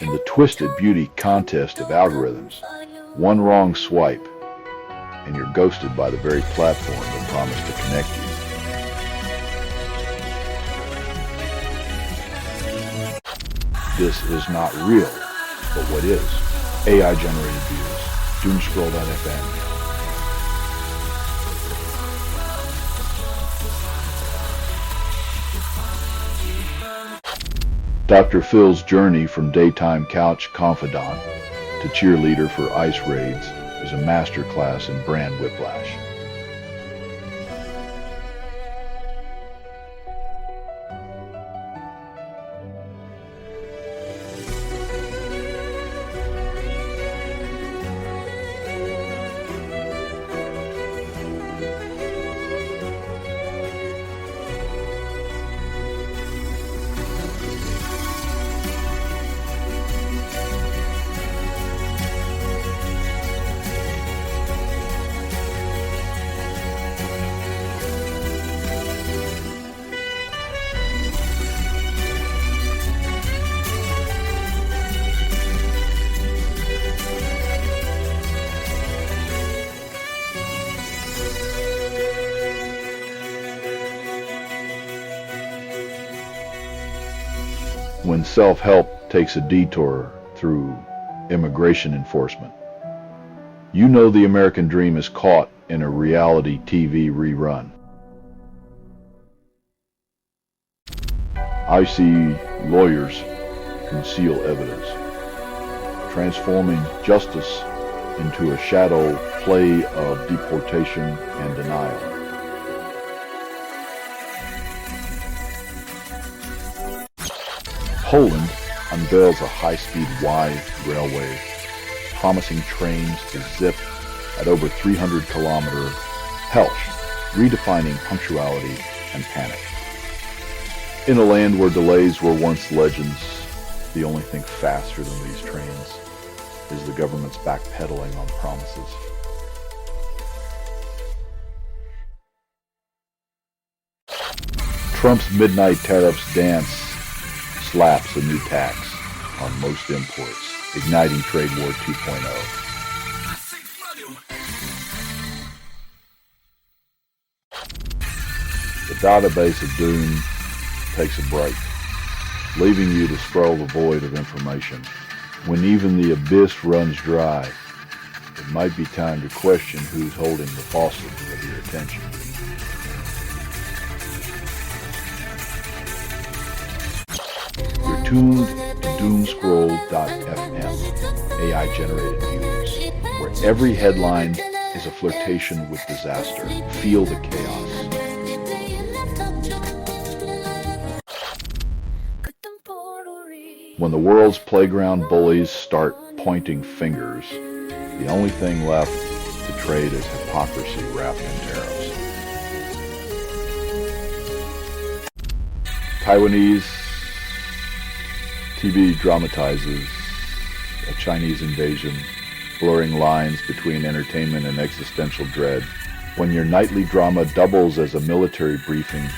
In the twisted beauty contest of algorithms, one wrong swipe and you're ghosted by the very platform that promised to connect you. This is not real, but what is? AI-generated views. Doomscroll.fm. Dr. Phil's journey from daytime couch confidant to cheerleader for ice raids is a masterclass in brand whiplash. When self-help takes a detour through immigration enforcement, you know the American dream is caught in a reality TV rerun. I see lawyers conceal evidence, transforming justice into a shadow play of deportation and denial. Poland unveils a high-speed Y railway, promising trains to zip at over 300 km Helsh, redefining punctuality and panic. In a land where delays were once legends, the only thing faster than these trains is the government's backpedaling on promises. Trump's midnight tariffs dance slaps a new tax on most imports, igniting trade war 2.0. The database of doom takes a break, leaving you to scroll the void of information. When even the abyss runs dry, it might be time to question who's holding the faucet of your attention. You're tuned to doomscroll.fm, AI-generated views, where every headline is a flirtation with disaster. Feel the chaos. When the world's playground bullies start pointing fingers, the only thing left to trade is hypocrisy wrapped in tariffs. Taiwanese TV dramatizes a Chinese invasion, blurring lines between entertainment and existential dread. When your nightly drama doubles as a military briefing,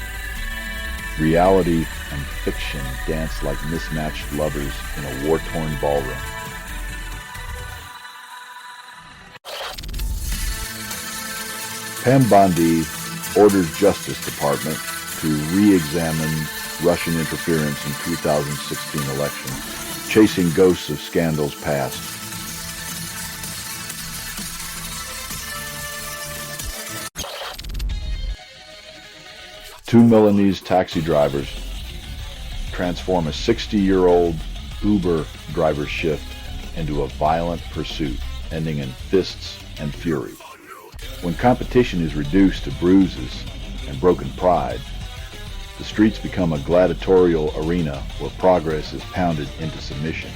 reality and fiction dance like mismatched lovers in a war-torn ballroom. Pam Bondi orders Justice Department to re-examine Russian interference in 2016 election, chasing ghosts of scandals past. Two Milanese taxi drivers transform a 60-year-old Uber driver's shift into a violent pursuit, ending in fists and fury. When competition is reduced to bruises and broken pride, the streets become a gladiatorial arena where progress is pounded into submission.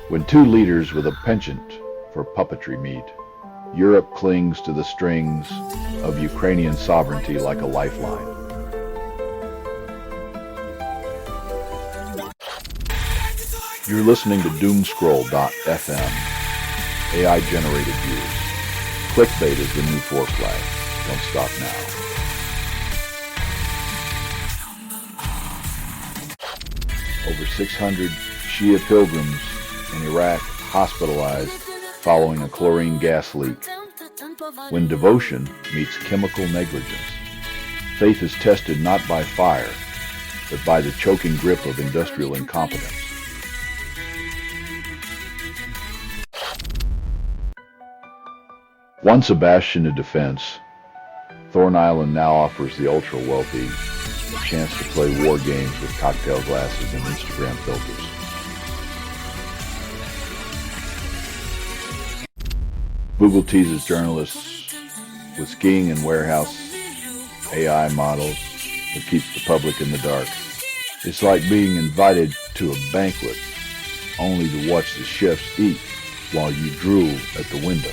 When two leaders with a penchant for puppetry meet, Europe clings to the strings of Ukrainian sovereignty like a lifeline. You're listening to Doomscroll.fm, AI-generated views. Clickbait is the new foreplay. Don't stop now. Over 600 Shia pilgrims in Iraq hospitalized following a chlorine gas leak. When devotion meets chemical negligence, faith is tested not by fire, but by the choking grip of industrial incompetence. Once a bastion of defense, Thorn Island now offers the ultra-wealthy a chance to play war games with cocktail glasses and Instagram filters. Google teases journalists with skiing and warehouse AI models that keeps the public in the dark. It's like being invited to a banquet only to watch the chefs eat while you drool at the window.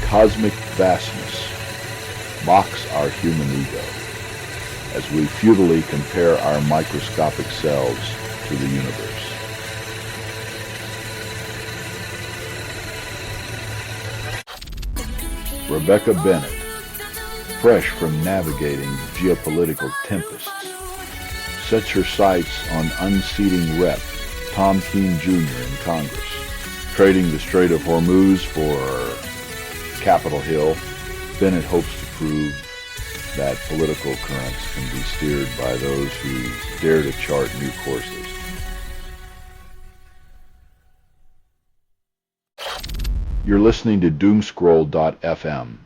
Cosmic vastness mocks our human ego as we futilely compare our microscopic selves to the universe. Rebecca Bennett, fresh from navigating geopolitical tempests, sets her sights on unseating Rep. Tom Keene Jr. in Congress. Trading the Strait of Hormuz for Capitol Hill, Bennett hopes to prove that political currents can be steered by those who dare to chart new courses. You're listening to Doomscroll.fm,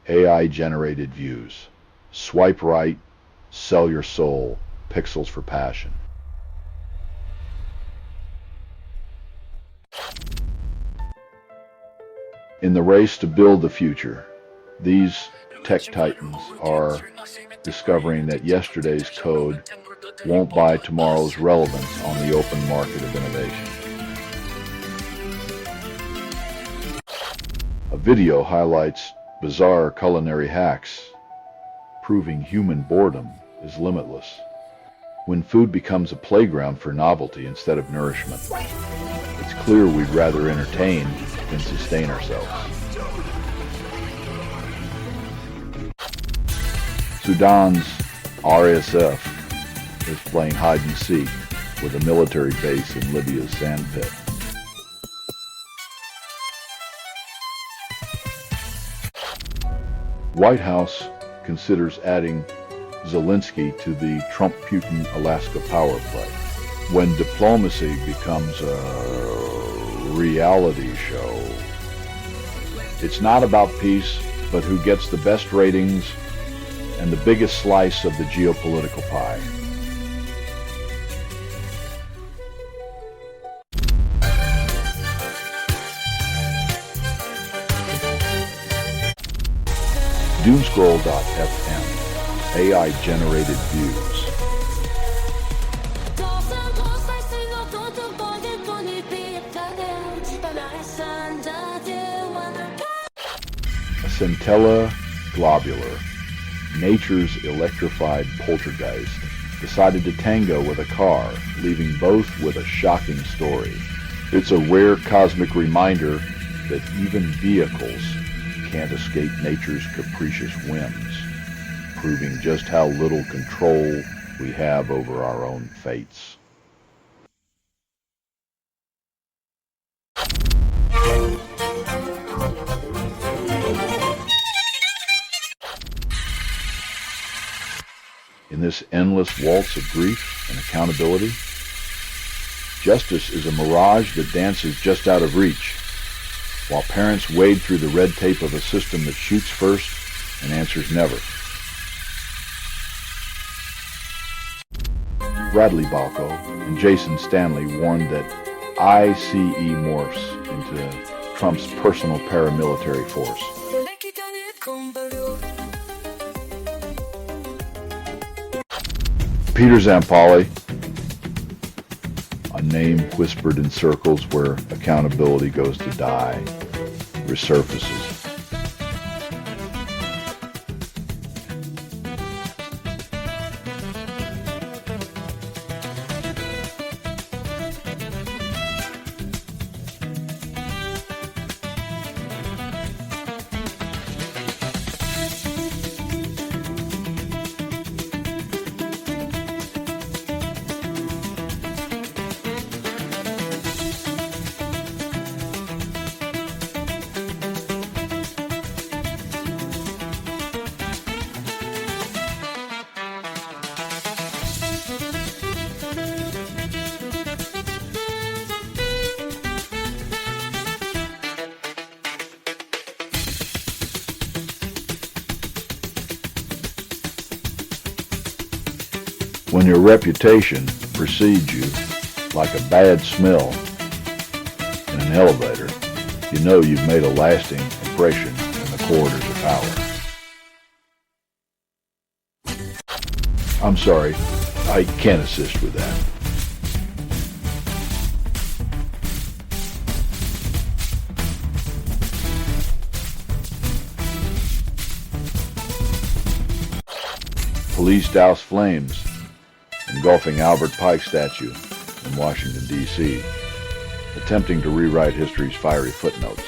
AI-generated views. Swipe right, sell your soul, pixels for passion. In the race to build the future, these tech titans are discovering that yesterday's code won't buy tomorrow's relevance on the open market of innovation. A video highlights bizarre culinary hacks, proving human boredom is limitless. When food becomes a playground for novelty instead of nourishment, it's clear we'd rather entertain than sustain ourselves. Sudan's RSF is playing hide and seek with a military base in Libya's sandpit. White House considers adding Zelensky to the Trump-Putin-Alaska power play. When diplomacy becomes a reality show, it's not about peace, but who gets the best ratings and the biggest slice of the geopolitical pie. Doomscroll.fm, AI-generated views. A centella globular, nature's electrified poltergeist, decided to tango with a car, leaving both with a shocking story. It's a rare cosmic reminder that even vehicles can't escape nature's capricious whims, proving just how little control we have over our own fates. in this endless waltz of grief and accountability? Justice is a mirage that dances just out of reach, while parents wade through the red tape of a system that shoots first and answers never. Bradley Balco and Jason Stanley warned that ICE morphs into Trump's personal paramilitary force. Peter Zampolli, a name whispered in circles where accountability goes to die, resurfaces. When your reputation precedes you like a bad smell in an elevator, you know you've made a lasting impression in the corridors of power. I'm sorry, I can't assist with that. Police douse flames engulfing Albert Pike statue in Washington, D.C., attempting to rewrite history's fiery footnotes.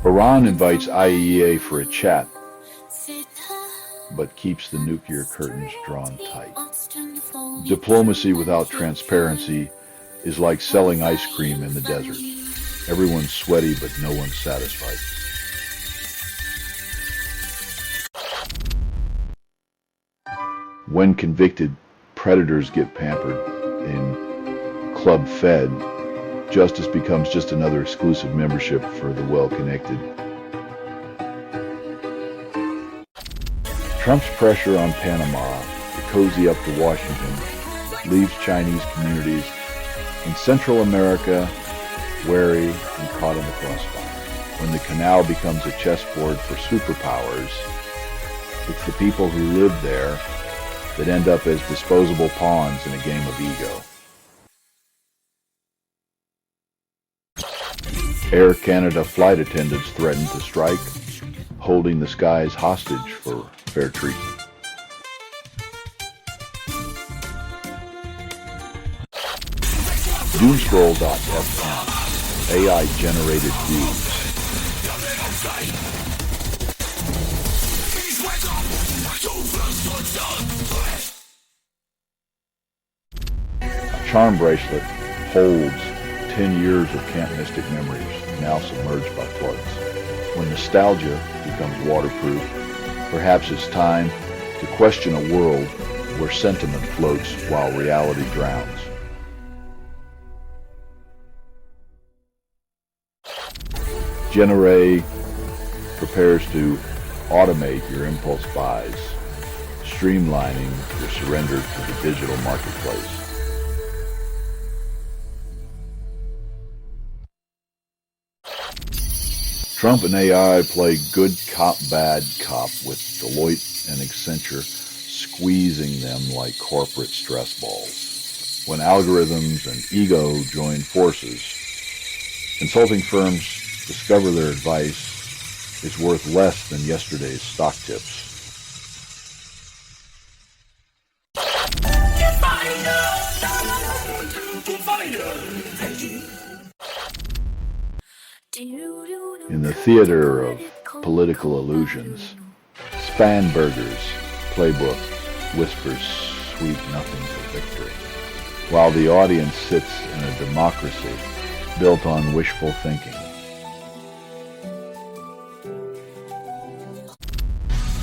Iran invites IAEA for a chat, but keeps the nuclear curtains drawn tight. Diplomacy without transparency is like selling ice cream in the desert. Everyone's sweaty, but no one's satisfied. When convicted predators get pampered in Club Fed, justice becomes just another exclusive membership for the well-connected. Trump's pressure on Panama to cozy up to Washington leaves Chinese communities in Central America wary and caught in the crossfire. When the canal becomes a chessboard for superpowers, it's the people who live there that end up as disposable pawns in a game of ego. Air Canada flight attendants threatened to strike, holding the skies hostage for fair treatment. Doomscroll.fm, AI-generated views. A charm bracelet holds 10 years of Camp Mystic memories, now submerged by floods. When nostalgia becomes waterproof, perhaps it's time to question a world where sentiment floats while reality drowns. Generay prepares to automate your impulse buys, streamlining your surrender to the digital marketplace. Trump and AI play good cop, bad cop with Deloitte and Accenture squeezing them like corporate stress balls. When algorithms and ego join forces, consulting firms discover their advice is worth less than yesterday's stock tips. In the theater of political illusions, Spanberger's playbook whispers sweet nothings of victory, while the audience sits in a democracy built on wishful thinking.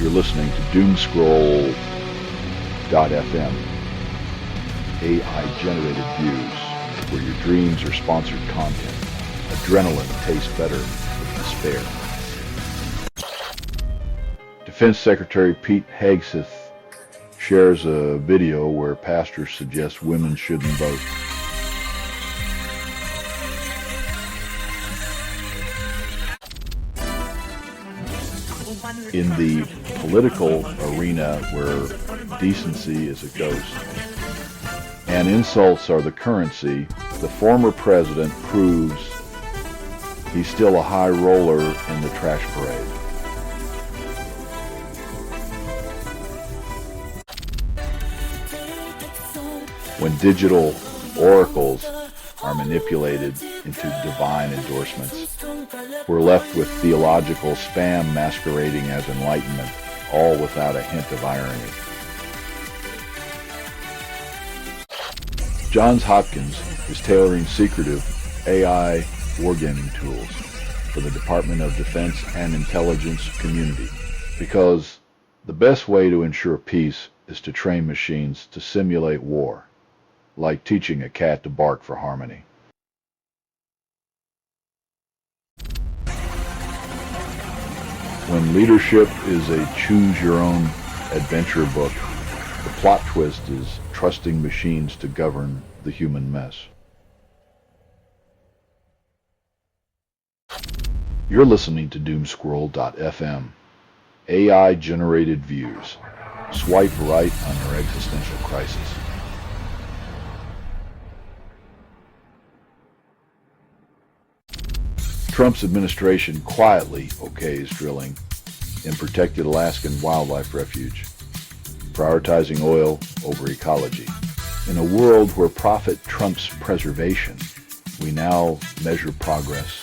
You're listening to doomscroll.fm, AI-generated views, where your dreams are sponsored content. Adrenaline tastes better with despair. Defense Secretary Pete Hegseth shares a video where pastors suggest women shouldn't vote. In the political arena where decency is a ghost and insults are the currency, the former president proves he's still a high roller in the trash parade. When digital oracles are manipulated into divine endorsements, we're left with theological spam masquerading as enlightenment, all without a hint of irony. Johns Hopkins is tailoring secretive AI wargaming tools for the Department of Defense and intelligence community, because the best way to ensure peace is to train machines to simulate war, like teaching a cat to bark for harmony. When leadership is a choose-your-own adventure book, the plot twist is trusting machines to govern the human mess. You're listening to doomscroll.fm, AI-generated views. Swipe right on your existential crisis. Trump's administration quietly okays drilling in protected Alaskan wildlife refuge, prioritizing oil over ecology. In a world where profit trumps preservation, we now measure progress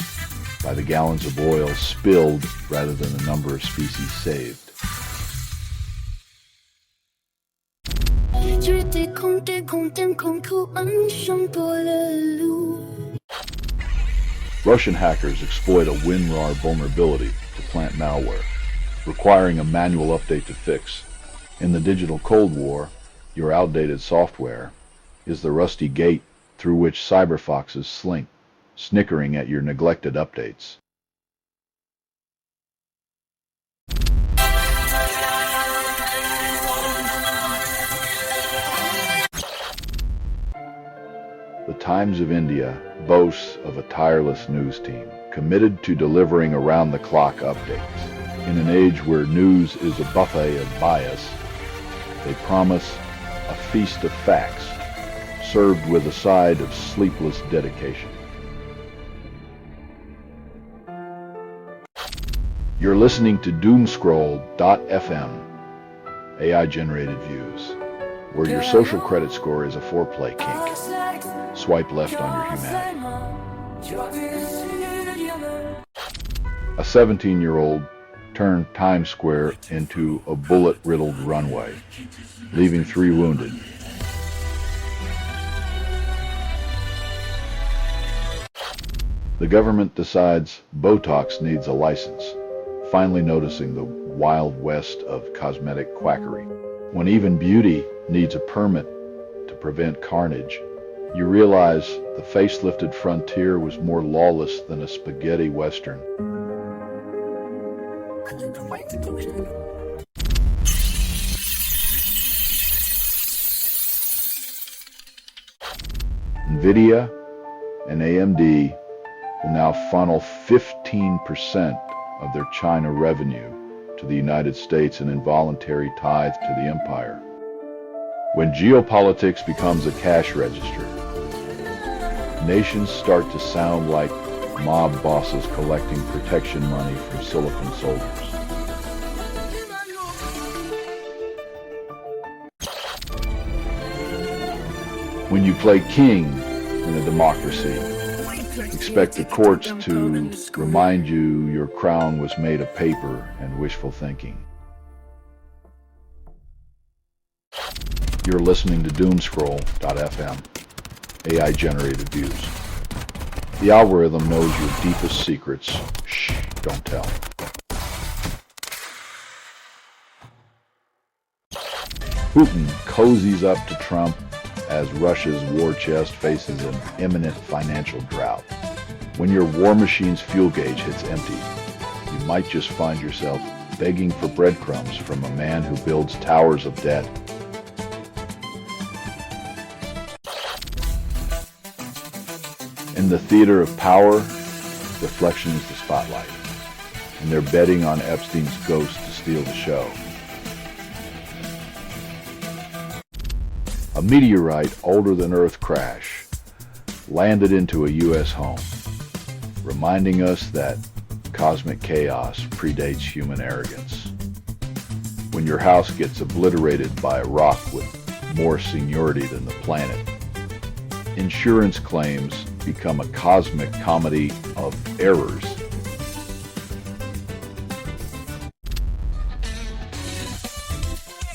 by the gallons of oil spilled rather than the number of species saved. Russian hackers exploit a WinRAR vulnerability to plant malware, requiring a manual update to fix. In the digital Cold War, your outdated software is the rusty gate through which cyberfoxes slink, snickering at your neglected updates. The Times of India boasts of a tireless news team committed to delivering around-the-clock updates. In an age where news is a buffet of bias, they promise a feast of facts, served with a side of sleepless dedication. You're listening to doomscroll.fm, AI-generated views, where your social credit score is a foreplay kink. Swipe left on your humanity. A 17-year-old turned Times Square into a bullet-riddled runway, leaving 3 wounded. The government decides Botox needs a license, finally noticing the wild west of cosmetic quackery. When even beauty needs a permit to prevent carnage, you realize the facelifted frontier was more lawless than a spaghetti western. NVIDIA and AMD will now funnel 15% of their China revenue to the United States, an involuntary tithe to the empire. When geopolitics becomes a cash register, nations start to sound like mob bosses collecting protection money from silicon soldiers. When you play king in a democracy, expect the courts to remind you your crown was made of paper and wishful thinking. You're listening to doomscroll.fm, AI-generated views. The algorithm knows your deepest secrets. Shh, don't tell. Putin cozies up to Trump as Russia's war chest faces an imminent financial drought. When your war machine's fuel gauge hits empty, you might just find yourself begging for breadcrumbs from a man who builds towers of debt. In the theater of power, reflection is the spotlight, and they're betting on Epstein's ghost to steal the show. A meteorite older than Earth crash landed into a U.S. home, reminding us that cosmic chaos predates human arrogance. When your house gets obliterated by a rock with more seniority than the planet, insurance claims become a cosmic comedy of errors.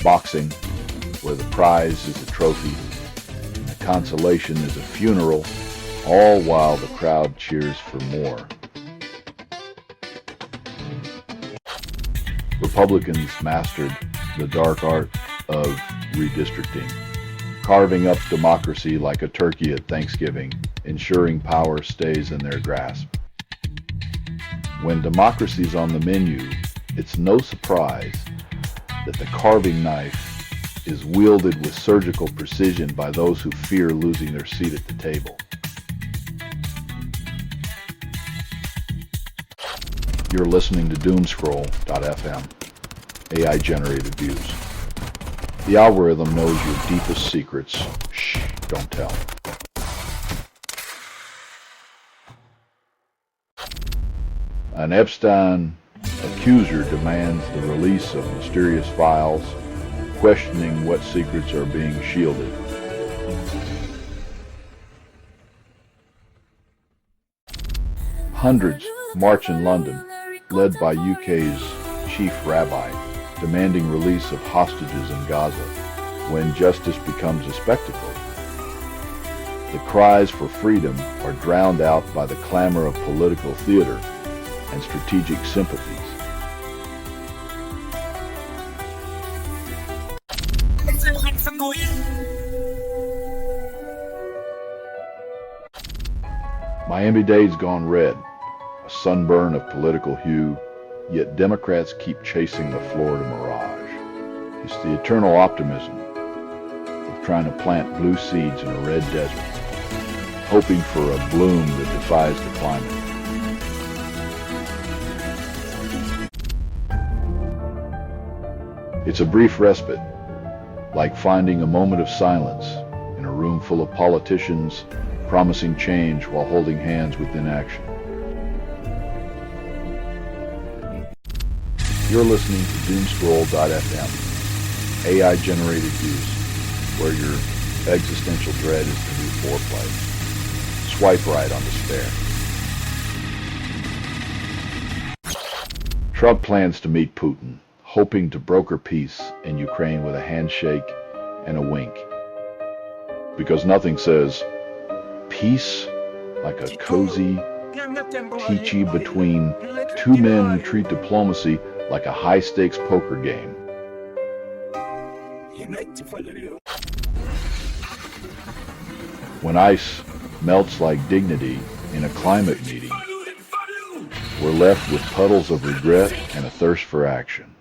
Boxing, where the prize is a trophy and the consolation is a funeral, all while the crowd cheers for more. Republicans mastered the dark art of redistricting, carving up democracy like a turkey at Thanksgiving, ensuring power stays in their grasp. When democracy's on the menu, it's no surprise that the carving knife is wielded with surgical precision by those who fear losing their seat at the table. You're listening to Doomscroll.fm, AI-generated views. The algorithm knows your deepest secrets. Shh, don't tell. An Epstein accuser demands the release of mysterious files, questioning what secrets are being shielded. Hundreds march in London, led by UK's chief rabbi, demanding release of hostages in Gaza when justice becomes a spectacle. The cries for freedom are drowned out by the clamor of political theater and strategic sympathies. Miami-Dade's gone red, a sunburn of political hue, yet Democrats keep chasing the Florida mirage. It's the eternal optimism of trying to plant blue seeds in a red desert, hoping for a bloom that defies the climate. It's a brief respite, like finding a moment of silence in a room full of politicians promising change while holding hands with inaction. You're listening to Doomscroll.fm, AI-generated views, where your existential dread is the new foreplay. Swipe right on despair. Trump plans to meet Putin, hoping to broker peace in Ukraine with a handshake and a wink. Because nothing says peace like a cozy teachy between two men who treat diplomacy like a high-stakes poker game. When ice melts like dignity in a climate meeting, we're left with puddles of regret and a thirst for action.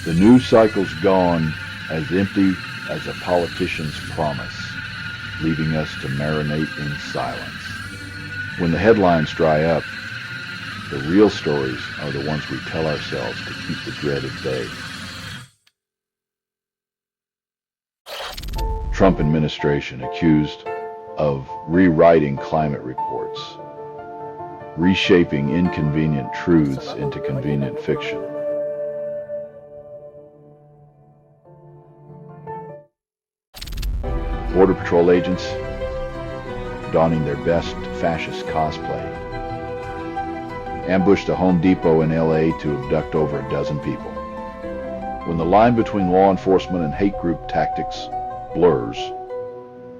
The news cycle's gone as empty as a politician's promise, leaving us to marinate in silence. When the headlines dry up, the real stories are the ones we tell ourselves to keep the dread at bay. Trump administration accused of rewriting climate reports, reshaping inconvenient truths into convenient fiction. Border Patrol agents donning their best fascist cosplay ambushed a Home Depot in LA to abduct over a dozen people. When the line between law enforcement and hate group tactics blurs,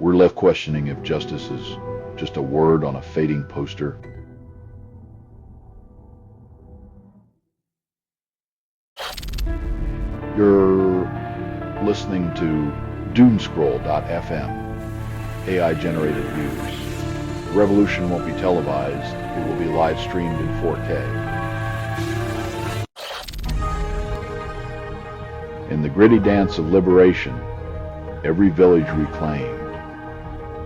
we're left questioning if justice is just a word on a fading poster. You're listening to doomscroll.fm, AI-generated views. The revolution won't be televised, it will be live streamed in 4K. In the gritty dance of liberation, every village reclaimed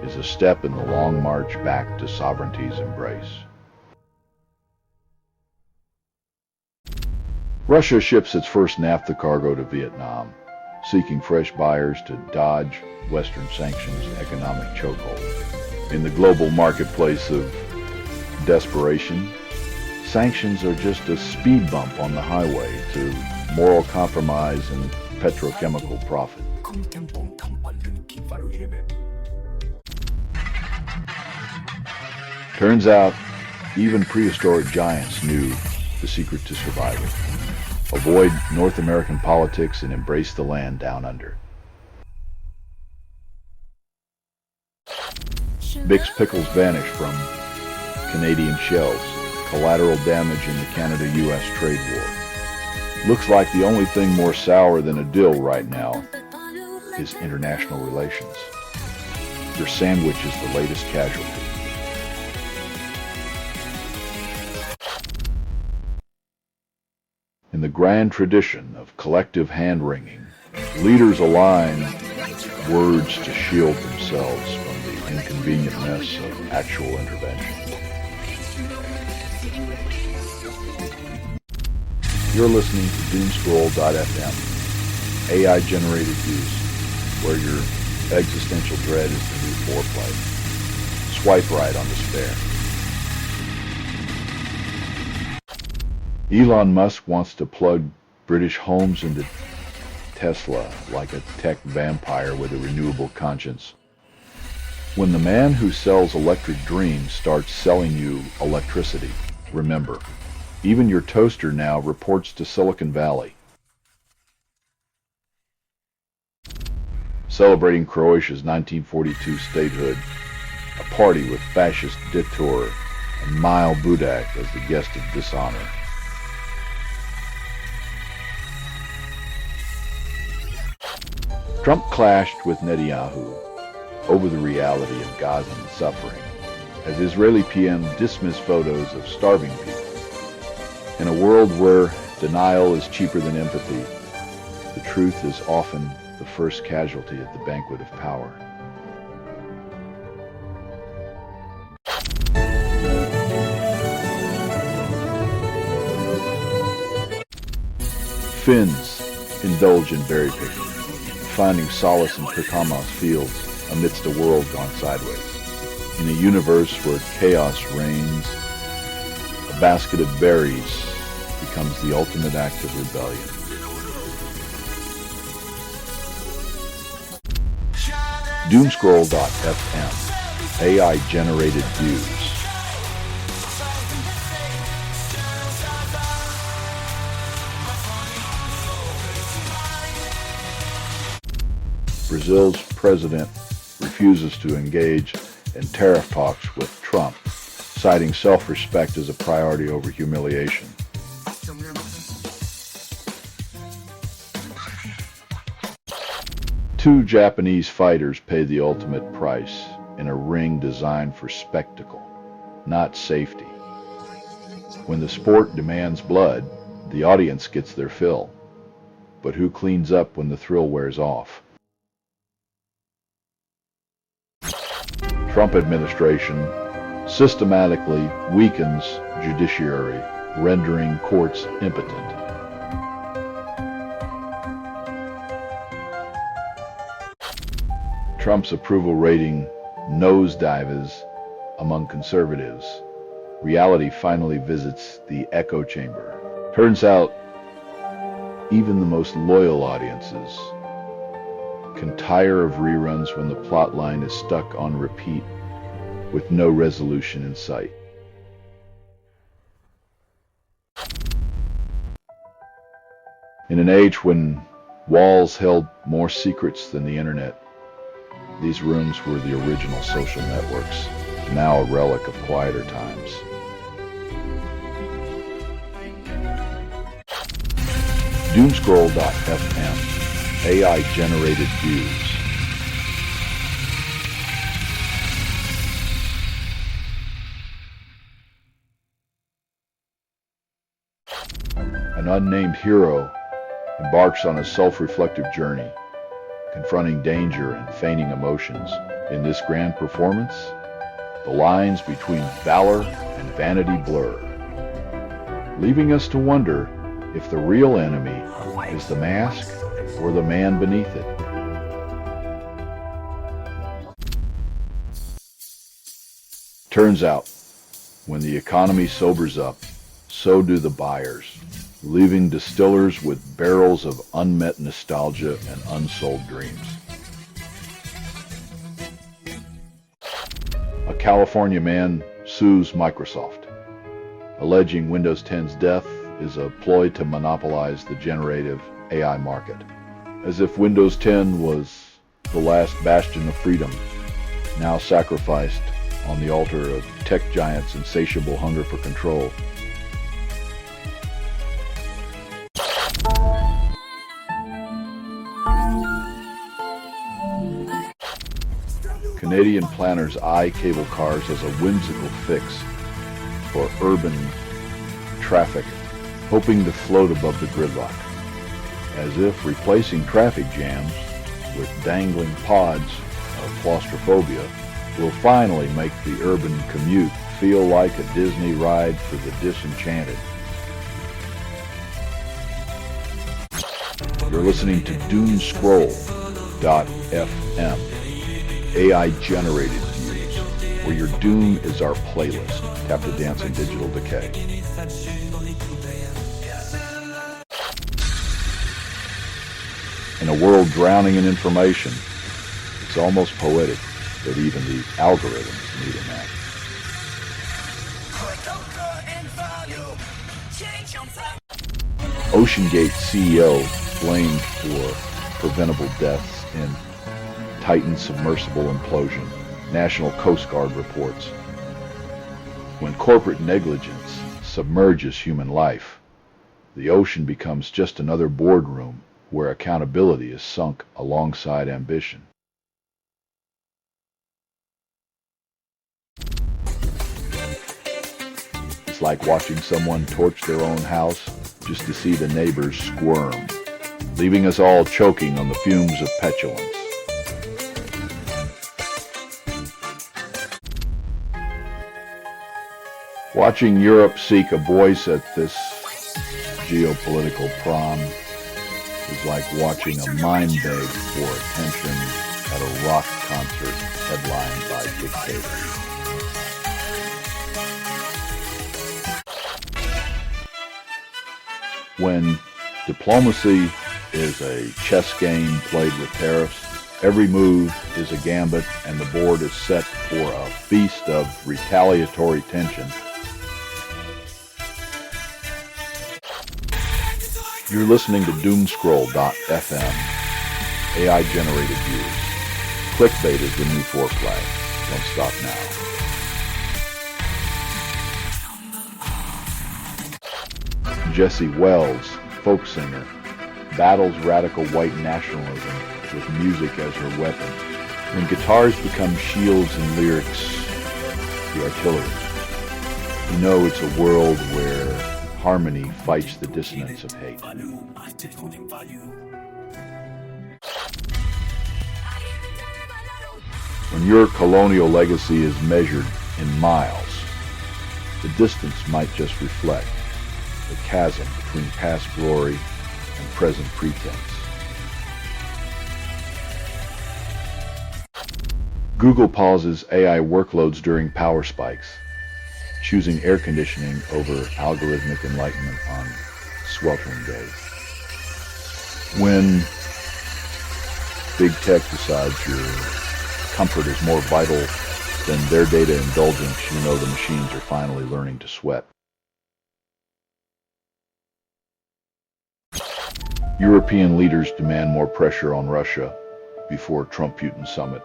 is a step in the long march back to sovereignty's embrace. Russia ships its first naphtha cargo to Vietnam, seeking fresh buyers to dodge Western sanctions' economic chokehold. In the global marketplace of desperation, sanctions are just a speed bump on the highway to moral compromise and petrochemical profit. Turns out, even prehistoric giants knew the secret to survival. Avoid North American politics and embrace the land down under. Bix pickles vanish from Canadian shelves. Collateral damage in the Canada-US trade war. Looks like the only thing more sour than a dill right now is international relations. Your sandwich is the latest casualty. In the grand tradition of collective hand-wringing, leaders align words to shield themselves from the inconvenient mess of actual intervention. You're listening to doomscroll.fm, AI-generated views, where your existential dread is the new foreplay. Swipe right on despair. Elon Musk wants to plug British homes into Tesla like a tech vampire with a renewable conscience. When the man who sells electric dreams starts selling you electricity, remember, even your toaster now reports to Silicon Valley. Celebrating Croatia's 1942 statehood, a party with fascist dictator and Mile Budak as the guest of dishonor. Trump clashed with Netanyahu over the reality of Gazan suffering as Israeli PM dismissed photos of starving people. In a world where denial is cheaper than empathy, the truth is often the first casualty at the banquet of power. Finns indulge in berry picking, finding solace in Pirkanmaas fields amidst a world gone sideways. In a universe where chaos reigns, a basket of berries becomes the ultimate act of rebellion. Doomscroll.fm, AI-generated views. Brazil's president refuses to engage in tariff talks with Trump, citing self-respect as a priority over humiliation. Two Japanese fighters pay the ultimate price in a ring designed for spectacle, not safety. When the sport demands blood, the audience gets their fill. But who cleans up when the thrill wears off? Trump administration systematically weakens judiciary, rendering courts impotent. Trump's approval rating nosedives among conservatives. Reality finally visits the echo chamber. Turns out, even the most loyal audiences can tire of reruns when the plot line is stuck on repeat with no resolution in sight. In an age when walls held more secrets than the internet, these rooms were the original social networks, now a relic of quieter times. Doomscroll.fm. AI-generated views. An unnamed hero embarks on a self-reflective journey, confronting danger and feigning emotions. In this grand performance, the lines between valor and vanity blur, leaving us to wonder if the real enemy is the mask or the man beneath it. Turns out, when the economy sobers up, so do the buyers, leaving distillers with barrels of unmet nostalgia and unsold dreams. A California man sues Microsoft, alleging Windows 10's death is a ploy to monopolize the generative AI market, as if Windows 10 was the last bastion of freedom, now sacrificed on the altar of tech giants' insatiable hunger for control. Canadian planners eye cable cars as a whimsical fix for urban traffic, hoping to float above the gridlock, as if replacing traffic jams with dangling pods of claustrophobia will finally make the urban commute feel like a Disney ride for the disenchanted. You're listening to Doomscroll.fm. AI-generated views, where your doom is our playlist. Tap to dance in digital decay. In a world drowning in information, it's almost poetic that even the algorithms need a nap. OceanGate CEO blamed for preventable deaths in Titan submersible implosion, National Coast Guard reports. When corporate negligence submerges human life, the ocean becomes just another boardroom where accountability is sunk alongside ambition. It's like watching someone torch their own house just to see the neighbors squirm, leaving us all choking on the fumes of petulance. Watching Europe seek a voice at this geopolitical prom is like watching a mime beg for attention at a rock concert headlined by dictators. When diplomacy is a chess game played with tariffs, every move is a gambit and the board is set for a feast of retaliatory tension. You're listening to Doomscroll.fm, AI-generated views. Clickbait is the new foreplay. Don't stop now. Jesse Wells, folk singer, battles radical white nationalism with music as her weapon. When guitars become shields and lyrics, the artillery. You know it's a world where harmony fights the dissonance of hate. When your colonial legacy is measured in miles, the distance might just reflect the chasm between past glory and present pretense. Google pauses AI workloads during power spikes, choosing air conditioning over algorithmic enlightenment on sweltering days. When big tech decides your comfort is more vital than their data indulgence, you know the machines are finally learning to sweat. European leaders demand more pressure on Russia before Trump-Putin summit,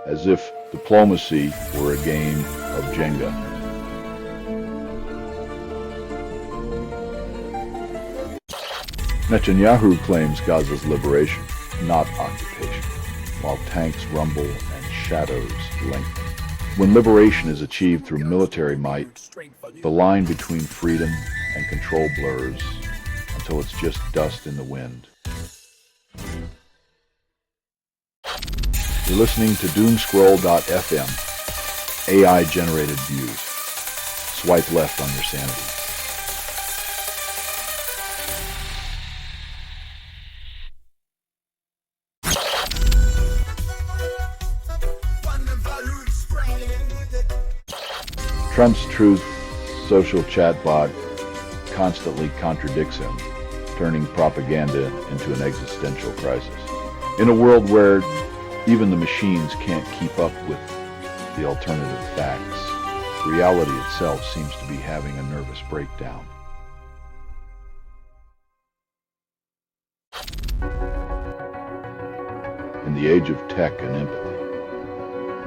as if diplomacy were a game of Jenga. Netanyahu claims Gaza's liberation, not occupation, while tanks rumble and shadows lengthen. When liberation is achieved through military might, the line between freedom and control blurs until it's just dust in the wind. You're listening to doomscroll.fm, AI-generated views. Swipe left on your sanity. Trump's Truth social chatbot constantly contradicts him, turning propaganda into an existential crisis. In a world where even the machines can't keep up with the alternative facts, reality itself seems to be having a nervous breakdown. In the age of tech and empathy,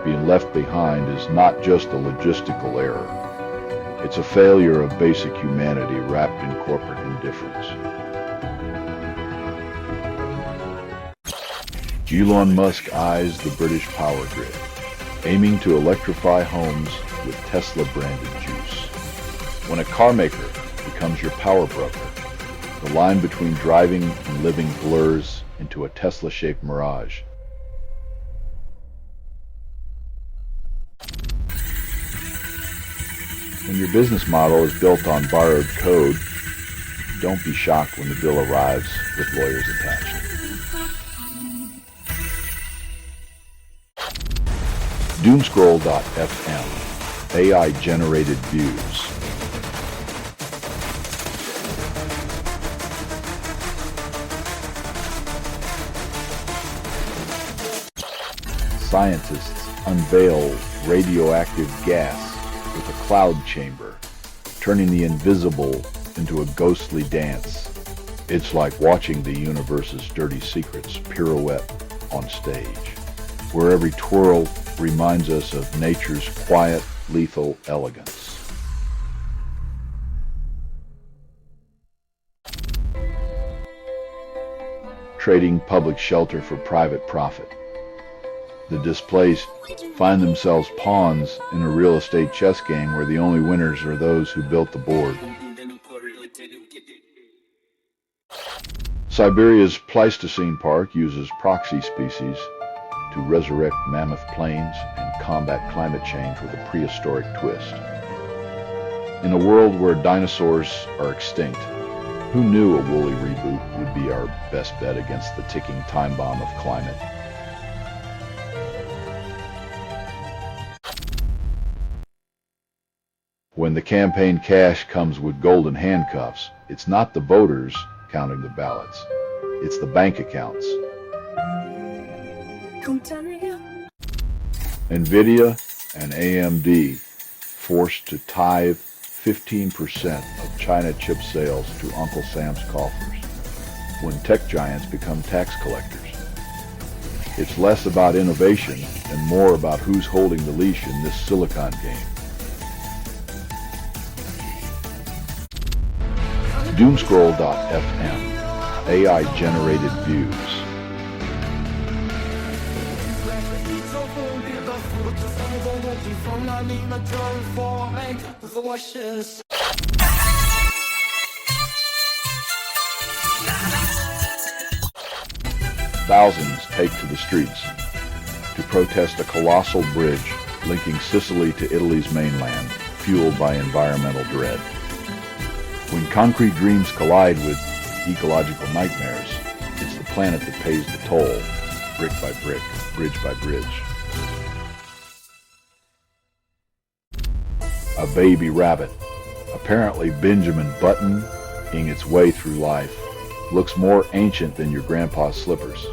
being left behind is not just a logistical error. It's a failure of basic humanity wrapped in corporate indifference. Elon Musk eyes the British power grid, aiming to electrify homes with Tesla-branded juice. When a car maker becomes your power broker, the line between driving and living blurs into a Tesla-shaped mirage. When your business model is built on borrowed code, don't be shocked when the bill arrives with lawyers attached. Doomscroll.fm, AI-generated views. Scientists unveil radioactive gas with a cloud chamber, turning the invisible into a ghostly dance. It's like watching the universe's dirty secrets pirouette on stage, where every twirl reminds us of nature's quiet, lethal elegance. Trading public shelter for private profit. The displaced find themselves pawns in a real estate chess game where the only winners are those who built the board. Siberia's Pleistocene Park uses proxy species to resurrect mammoth plains and combat climate change with a prehistoric twist. In a world where dinosaurs are extinct, who knew a woolly reboot would be our best bet against the ticking time bomb of climate? When the campaign cash comes with golden handcuffs, it's not the voters counting the ballots, it's the bank accounts. NVIDIA and AMD forced to tithe 15% of China chip sales to Uncle Sam's coffers when tech giants become tax collectors. It's less about innovation and more about who's holding the leash in this silicon game. Doomscroll.fm, AI-generated views. Thousands take to the streets to protest a colossal bridge linking Sicily to Italy's mainland, fueled by environmental dread. When concrete dreams collide with ecological nightmares, it's the planet that pays the toll, brick by brick, bridge by bridge. A baby rabbit, apparently Benjamin Buttoning its way through life, looks more ancient than your grandpa's slippers.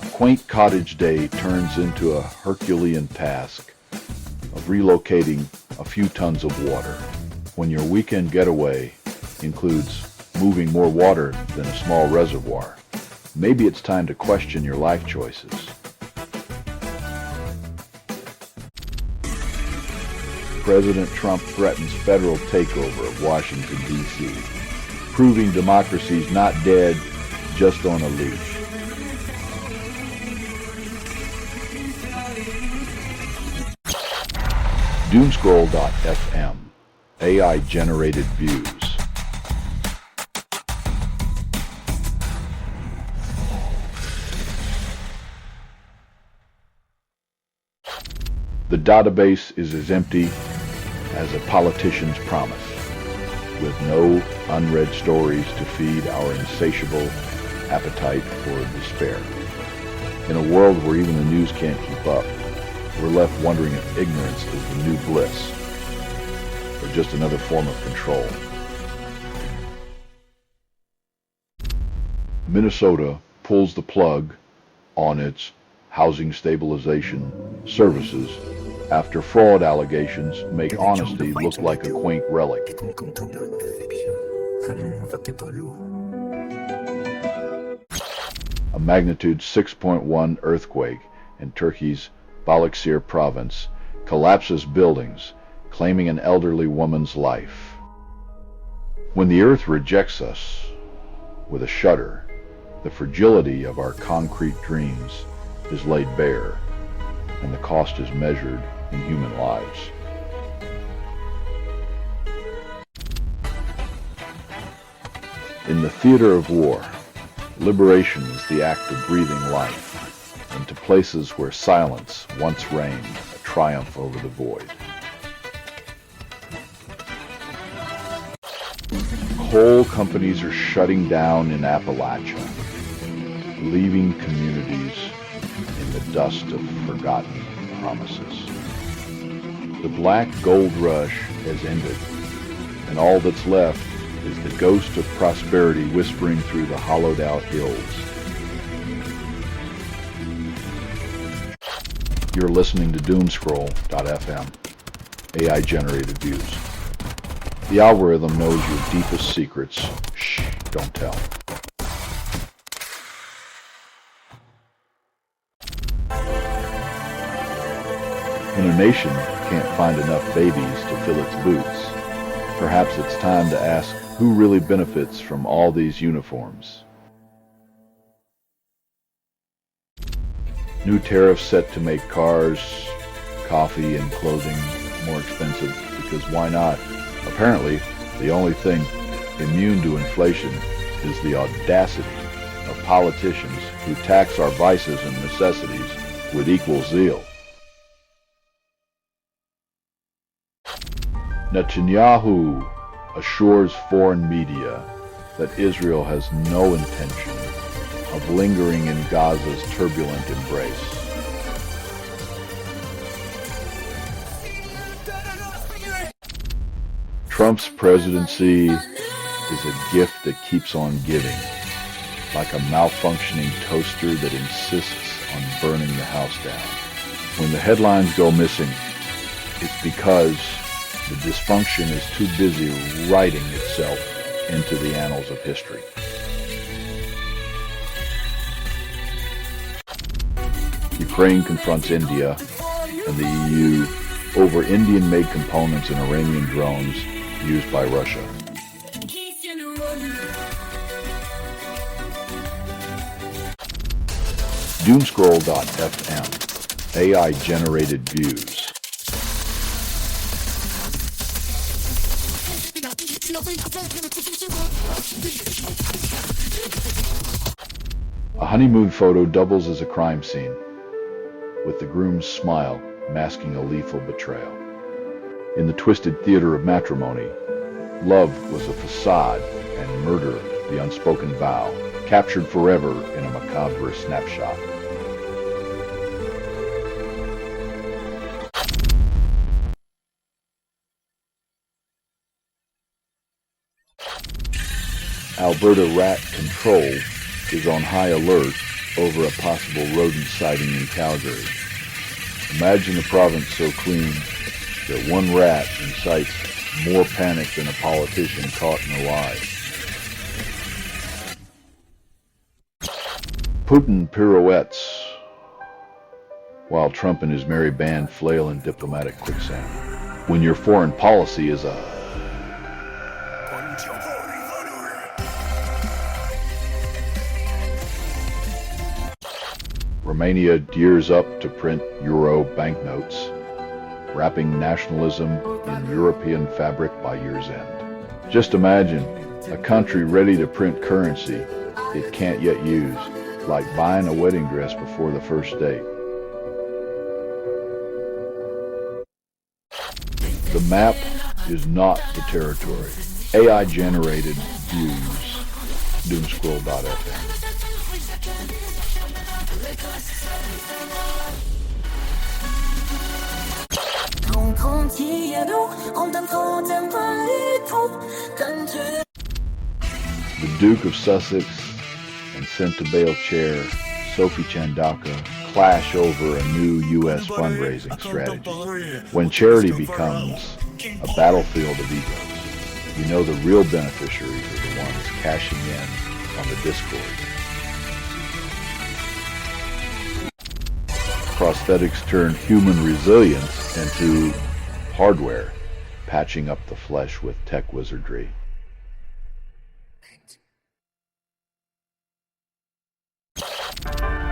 A quaint cottage day turns into a Herculean task of relocating a few tons of water when your weekend getaway includes moving more water than a small reservoir. Maybe it's time to question your life choices. President Trump threatens federal takeover of Washington, D.C., proving democracy's not dead, just on a leash. Doomscroll.fm, AI-generated views. The database is as empty as a politician's promise, with no unread stories to feed our insatiable appetite for despair. In a world where even the news can't keep up, we're left wondering if ignorance is the new bliss, or just another form of control. Minnesota pulls the plug on its housing stabilization services after fraud allegations make honesty look like a quaint relic. A magnitude 6.1 earthquake in Turkey's Balıkesir province collapses buildings, claiming an elderly woman's life. When the earth rejects us with a shudder, the fragility of our concrete dreams is laid bare, and the cost is measured in human lives. In the theater of war, liberation is the act of breathing life into places where silence once reigned, a triumph over the void. Coal companies are shutting down in Appalachia, leaving communities in the dust of forgotten promises. The black gold rush has ended, and all that's left is the ghost of prosperity whispering through the hollowed-out hills. You're listening to Doomscroll.fm, AI-generated views. The algorithm knows your deepest secrets. Shh, don't tell. When a nation can't find enough babies to fill its boots, perhaps it's time to ask who really benefits from all these uniforms. New tariffs set to make cars, coffee, and clothing more expensive, because why not? Apparently, the only thing immune to inflation is the audacity of politicians who tax our vices and necessities with equal zeal. Netanyahu assures foreign media that Israel has no intention of lingering in Gaza's turbulent embrace. Trump's presidency is a gift that keeps on giving, like a malfunctioning toaster that insists on burning the house down. When the headlines go missing, it's because the dysfunction is too busy writing itself into the annals of history. Ukraine confronts India and the EU over Indian-made components in Iranian drones used by Russia. Doomscroll.fm, AI-generated views. A honeymoon photo doubles as a crime scene, with the groom's smile masking a lethal betrayal. In the twisted theater of matrimony, love was a facade and murder the unspoken vow, captured forever in a macabre snapshot. Alberta Rat Control is on high alert over a possible rodent sighting in Calgary. Imagine a province so clean that one rat incites more panic than a politician caught in a lie. Putin pirouettes while Trump and his merry band flail in diplomatic quicksand. when your foreign policy is a Romania gears up to print euro banknotes, wrapping nationalism in European fabric by year's end. Just imagine a country ready to print currency it can't yet use, like buying a wedding dress before the first date. The map is not the territory. AI-generated views, doomscroll.fm. The Duke of Sussex and sent to bail chair Sophie Chandauka clash over a new U.S. fundraising strategy. When charity becomes a battlefield of egos, you know the real beneficiaries are the ones cashing in on the discord. Prosthetics turn human resilience into hardware, patching up the flesh with tech wizardry.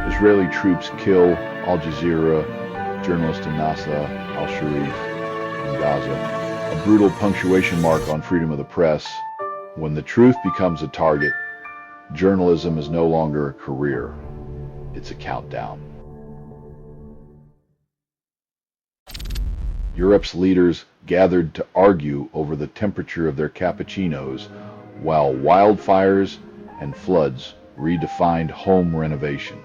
Israeli troops kill Al Jazeera journalist Nasser al-Sharif in Gaza. A brutal punctuation mark on freedom of the press. When the truth becomes a target, journalism is no longer a career. It's a countdown. Europe's leaders gathered to argue over the temperature of their cappuccinos, while wildfires and floods redefined home renovation.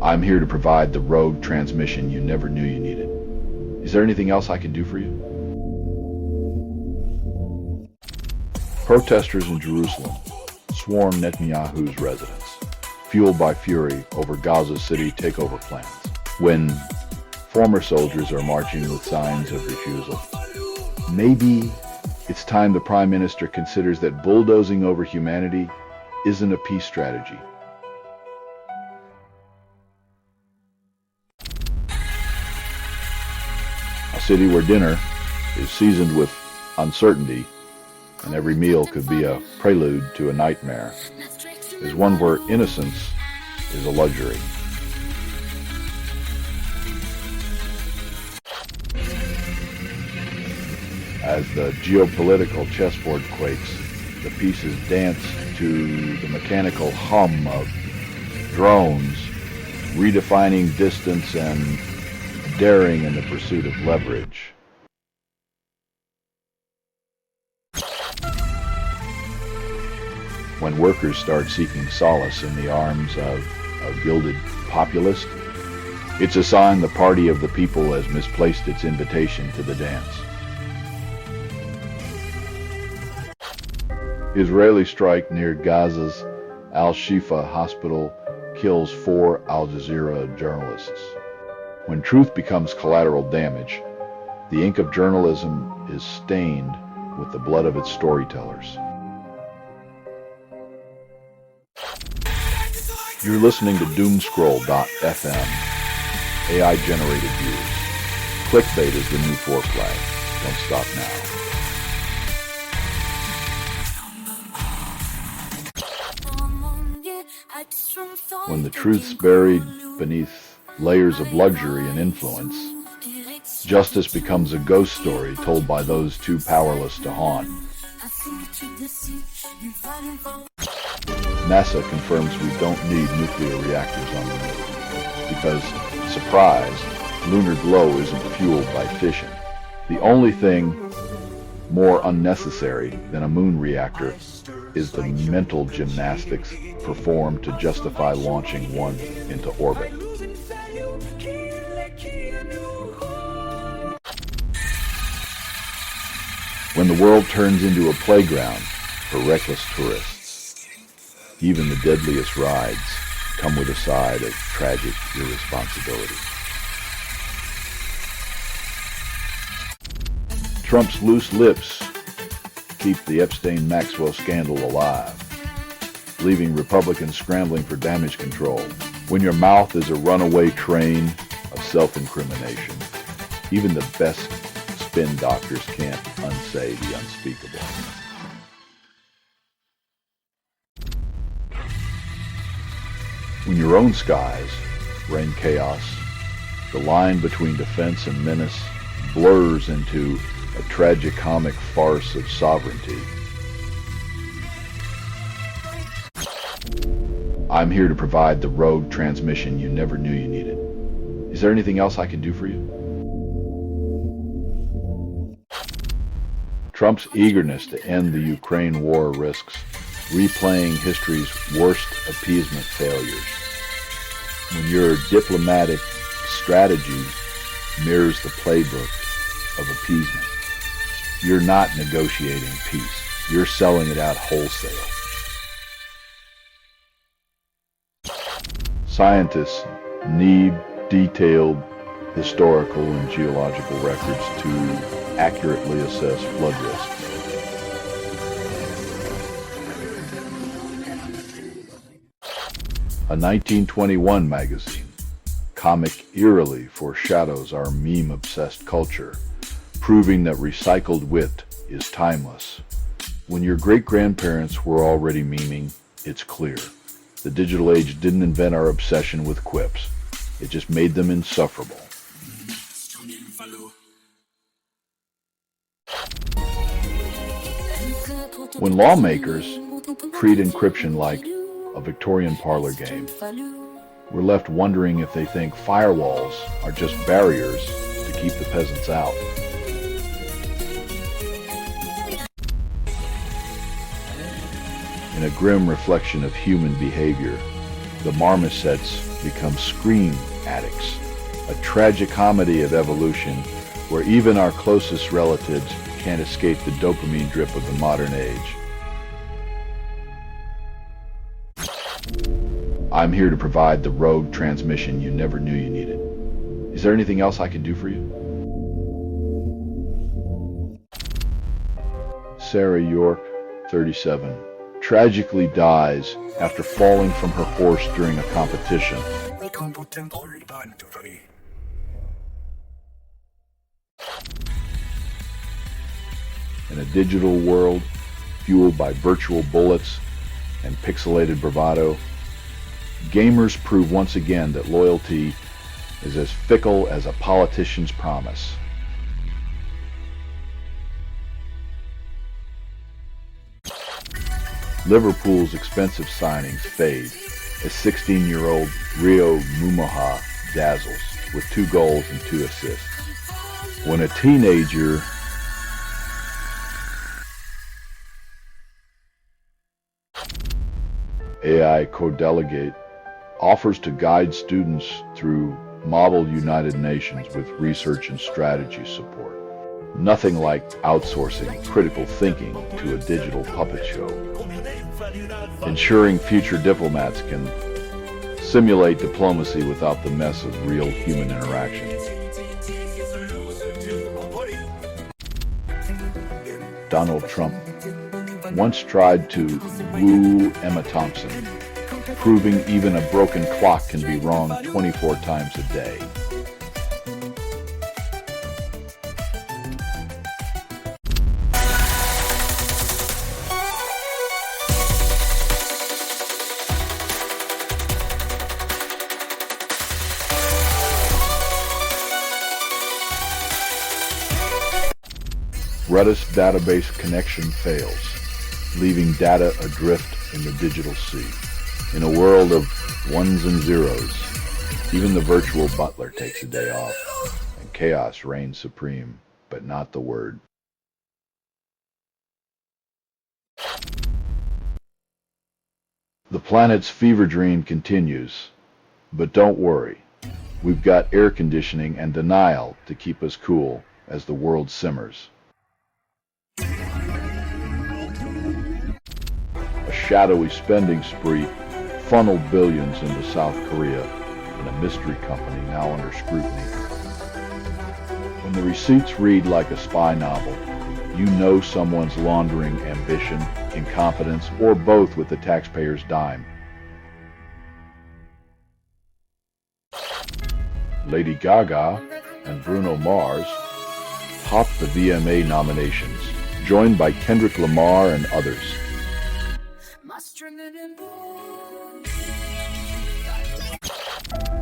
I'm here to provide the rogue transmission you never knew you needed. Is there anything else I can do for you? Protesters in Jerusalem swarm Netanyahu's residence, fueled by fury over Gaza City takeover plans, when former soldiers are marching with signs of refusal. Maybe it's time the Prime Minister considers that bulldozing over humanity isn't a peace strategy. A city where dinner is seasoned with uncertainty and every meal could be a prelude to a nightmare is one where innocence is a luxury. As the geopolitical chessboard quakes, the pieces dance to the mechanical hum of drones, redefining distance and daring in the pursuit of leverage. When workers start seeking solace in the arms of a gilded populist, it's a sign the party of the people has misplaced its invitation to the dance. Israeli strike near Gaza's Al-Shifa hospital kills 4 Al Jazeera journalists. When truth becomes collateral damage, the ink of journalism is stained with the blood of its storytellers. You're listening to doomscroll.fm, AI-generated views. Clickbait is the new foreplay. Don't stop now. When the truth's buried beneath layers of luxury and influence, justice becomes a ghost story told by those too powerless to haunt. NASA confirms we don't need nuclear reactors on the moon because, surprise, lunar glow isn't fueled by fission. The only thing more unnecessary than a moon reactor is the mental gymnastics performed to justify launching one into orbit. When the world turns into a playground for reckless tourists, even the deadliest rides come with a side of tragic irresponsibility. Trump's loose lips keep the Epstein-Maxwell scandal alive, leaving Republicans scrambling for damage control When your mouth is a runaway train of self-incrimination, even the best spin doctors can't unsay the unspeakable. When your own skies reign chaos, the line between defense and menace blurs into a tragicomic farce of sovereignty. I'm here to provide the rogue transmission you never knew you needed. Is there anything else I can do for you? Trump's eagerness to end the Ukraine war risks replaying history's worst appeasement failures. When your diplomatic strategy mirrors the playbook of appeasement, you're not negotiating peace. You're selling it out wholesale. Scientists need detailed historical and geological records to accurately assess flood risks. A 1921 magazine, comic eerily foreshadows our meme-obsessed culture, proving that recycled wit is timeless. When your great-grandparents were already memeing, it's clear. The digital age didn't invent our obsession with quips. It just made them insufferable. When lawmakers treat encryption like a Victorian parlor game, we're left wondering if they think firewalls are just barriers to keep the peasants out. In a grim reflection of human behavior, the marmosets become scream addicts, a tragicomedy of evolution where even our closest relatives can't escape the dopamine drip of the modern age. I'm here to provide the rogue transmission you never knew you needed. Is there anything else I can do for you? Sarah York, 37, tragically dies after falling from her horse during a competition. In a digital world fueled by virtual bullets and pixelated bravado, gamers prove once again that loyalty is as fickle as a politician's promise. Liverpool's expensive signings fade as 16-year-old Rio Mumoha dazzles with 2 goals and 2 assists. When a teenager AI co-delegate offers to guide students through Model United Nations with research and strategy support. Nothing like outsourcing critical thinking to a digital puppet show. Ensuring future diplomats can simulate diplomacy without the mess of real human interaction. Donald Trump once tried to woo Emma Thompson, proving even a broken clock can be wrong 24 times a day. Redis database connection fails, leaving data adrift in the digital sea. In a world of ones and zeros, even the virtual butler takes a day off, and chaos reigns supreme, but not the word. The planet's fever dream continues, but don't worry. We've got air conditioning and denial to keep us cool as the world simmers. A shadowy spending spree funneled billions into South Korea in a mystery company now under scrutiny. When the receipts read like a spy novel, you know someone's laundering ambition, incompetence, or both with the taxpayer's dime. Lady Gaga and Bruno Mars topped the VMA nominations, joined by Kendrick Lamar and others.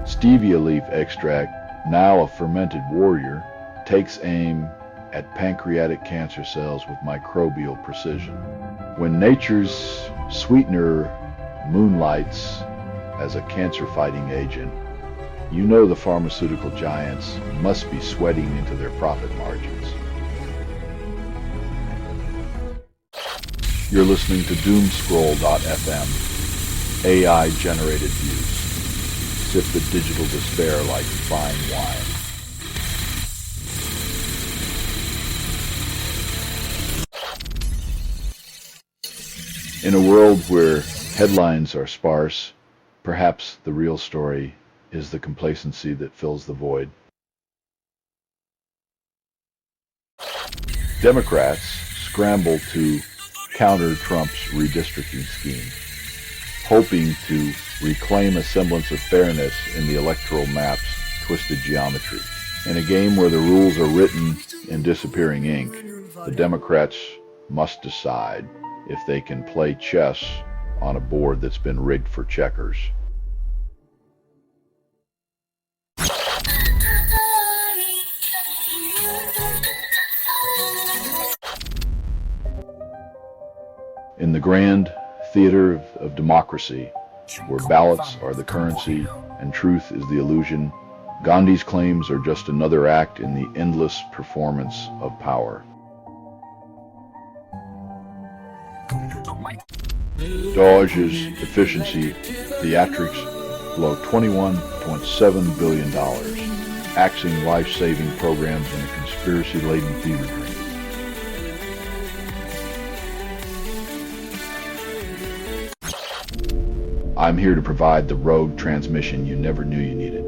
Stevia leaf extract, now a fermented warrior, takes aim at pancreatic cancer cells with microbial precision. When nature's sweetener moonlights as a cancer-fighting agent, you know the pharmaceutical giants must be sweating into their profit margins. You're listening to doomscroll.fm, AI-generated views. Sip the digital despair like fine wine. In a world where headlines are sparse, perhaps the real story is the complacency that fills the void. Democrats scramble to counter Trump's redistricting scheme, hoping to reclaim a semblance of fairness in the electoral map's twisted geometry. In a game where the rules are written in disappearing ink, the Democrats must decide if they can play chess on a board that's been rigged for checkers. In the grand theater of democracy, where ballots are the currency and truth is the illusion, Gandhi's claims are just another act in the endless performance of power. Doge's efficiency theatrics blow $21.7 billion, axing life-saving programs in a conspiracy-laden fever dream. I'm here to provide the rogue transmission you never knew you needed.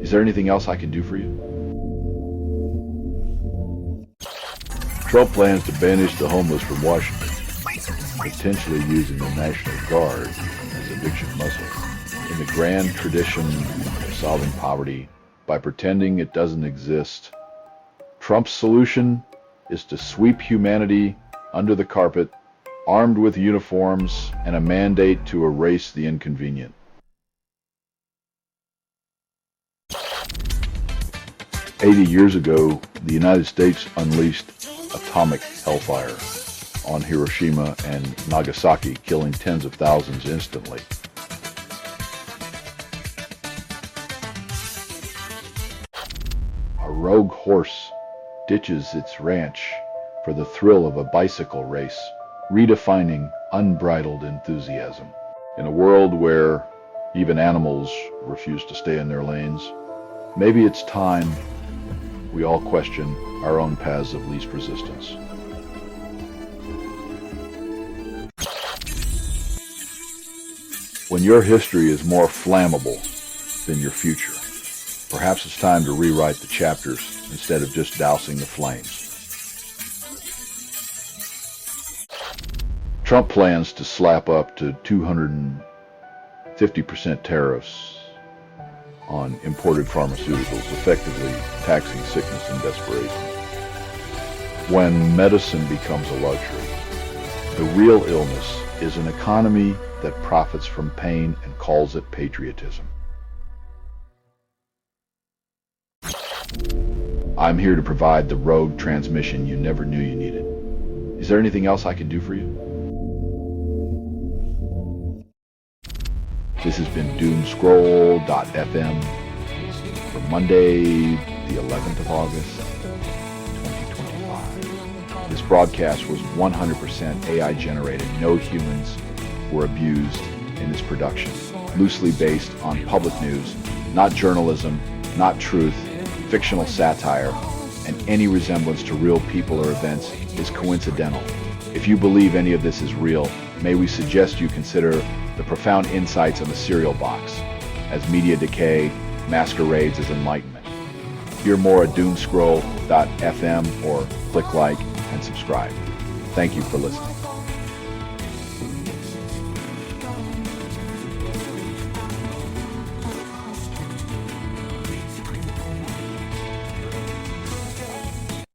Is there anything else I can do for you? Trump plans to banish the homeless from Washington, potentially using the National Guard as eviction muscle. In the grand tradition of solving poverty by pretending it doesn't exist, Trump's solution is to sweep humanity under the carpet, armed with uniforms and a mandate to erase the inconvenient. "80 years ago, the United States unleashed atomic hellfire on Hiroshima and Nagasaki, killing tens of thousands instantly. A rogue horse ditches its ranch for the thrill of a bicycle race, redefining unbridled enthusiasm. In a world where even animals refuse to stay in their lanes, maybe it's time we all question our own paths of least resistance. When your history is more flammable than your future, perhaps it's time to rewrite the chapters instead of just dousing the flames. Trump plans to slap up to 250% tariffs on imported pharmaceuticals, effectively taxing sickness and desperation. When medicine becomes a luxury, the real illness is an economy that profits from pain and calls it patriotism. I'm here to provide the rogue transmission you never knew you needed. Is there anything else I can do for you? This has been doomscroll.fm for Monday, the 11th of August, 2025. This broadcast was 100% AI generated. No humans were abused in its production. Loosely based on public news, not journalism, not truth, fictional satire, and any resemblance to real people or events is coincidental. If you believe any of this is real, may we suggest you consider the profound insights of the cereal box, as media decay masquerades as enlightenment. Hear more at doomscroll.fm or click like and subscribe. Thank you for listening.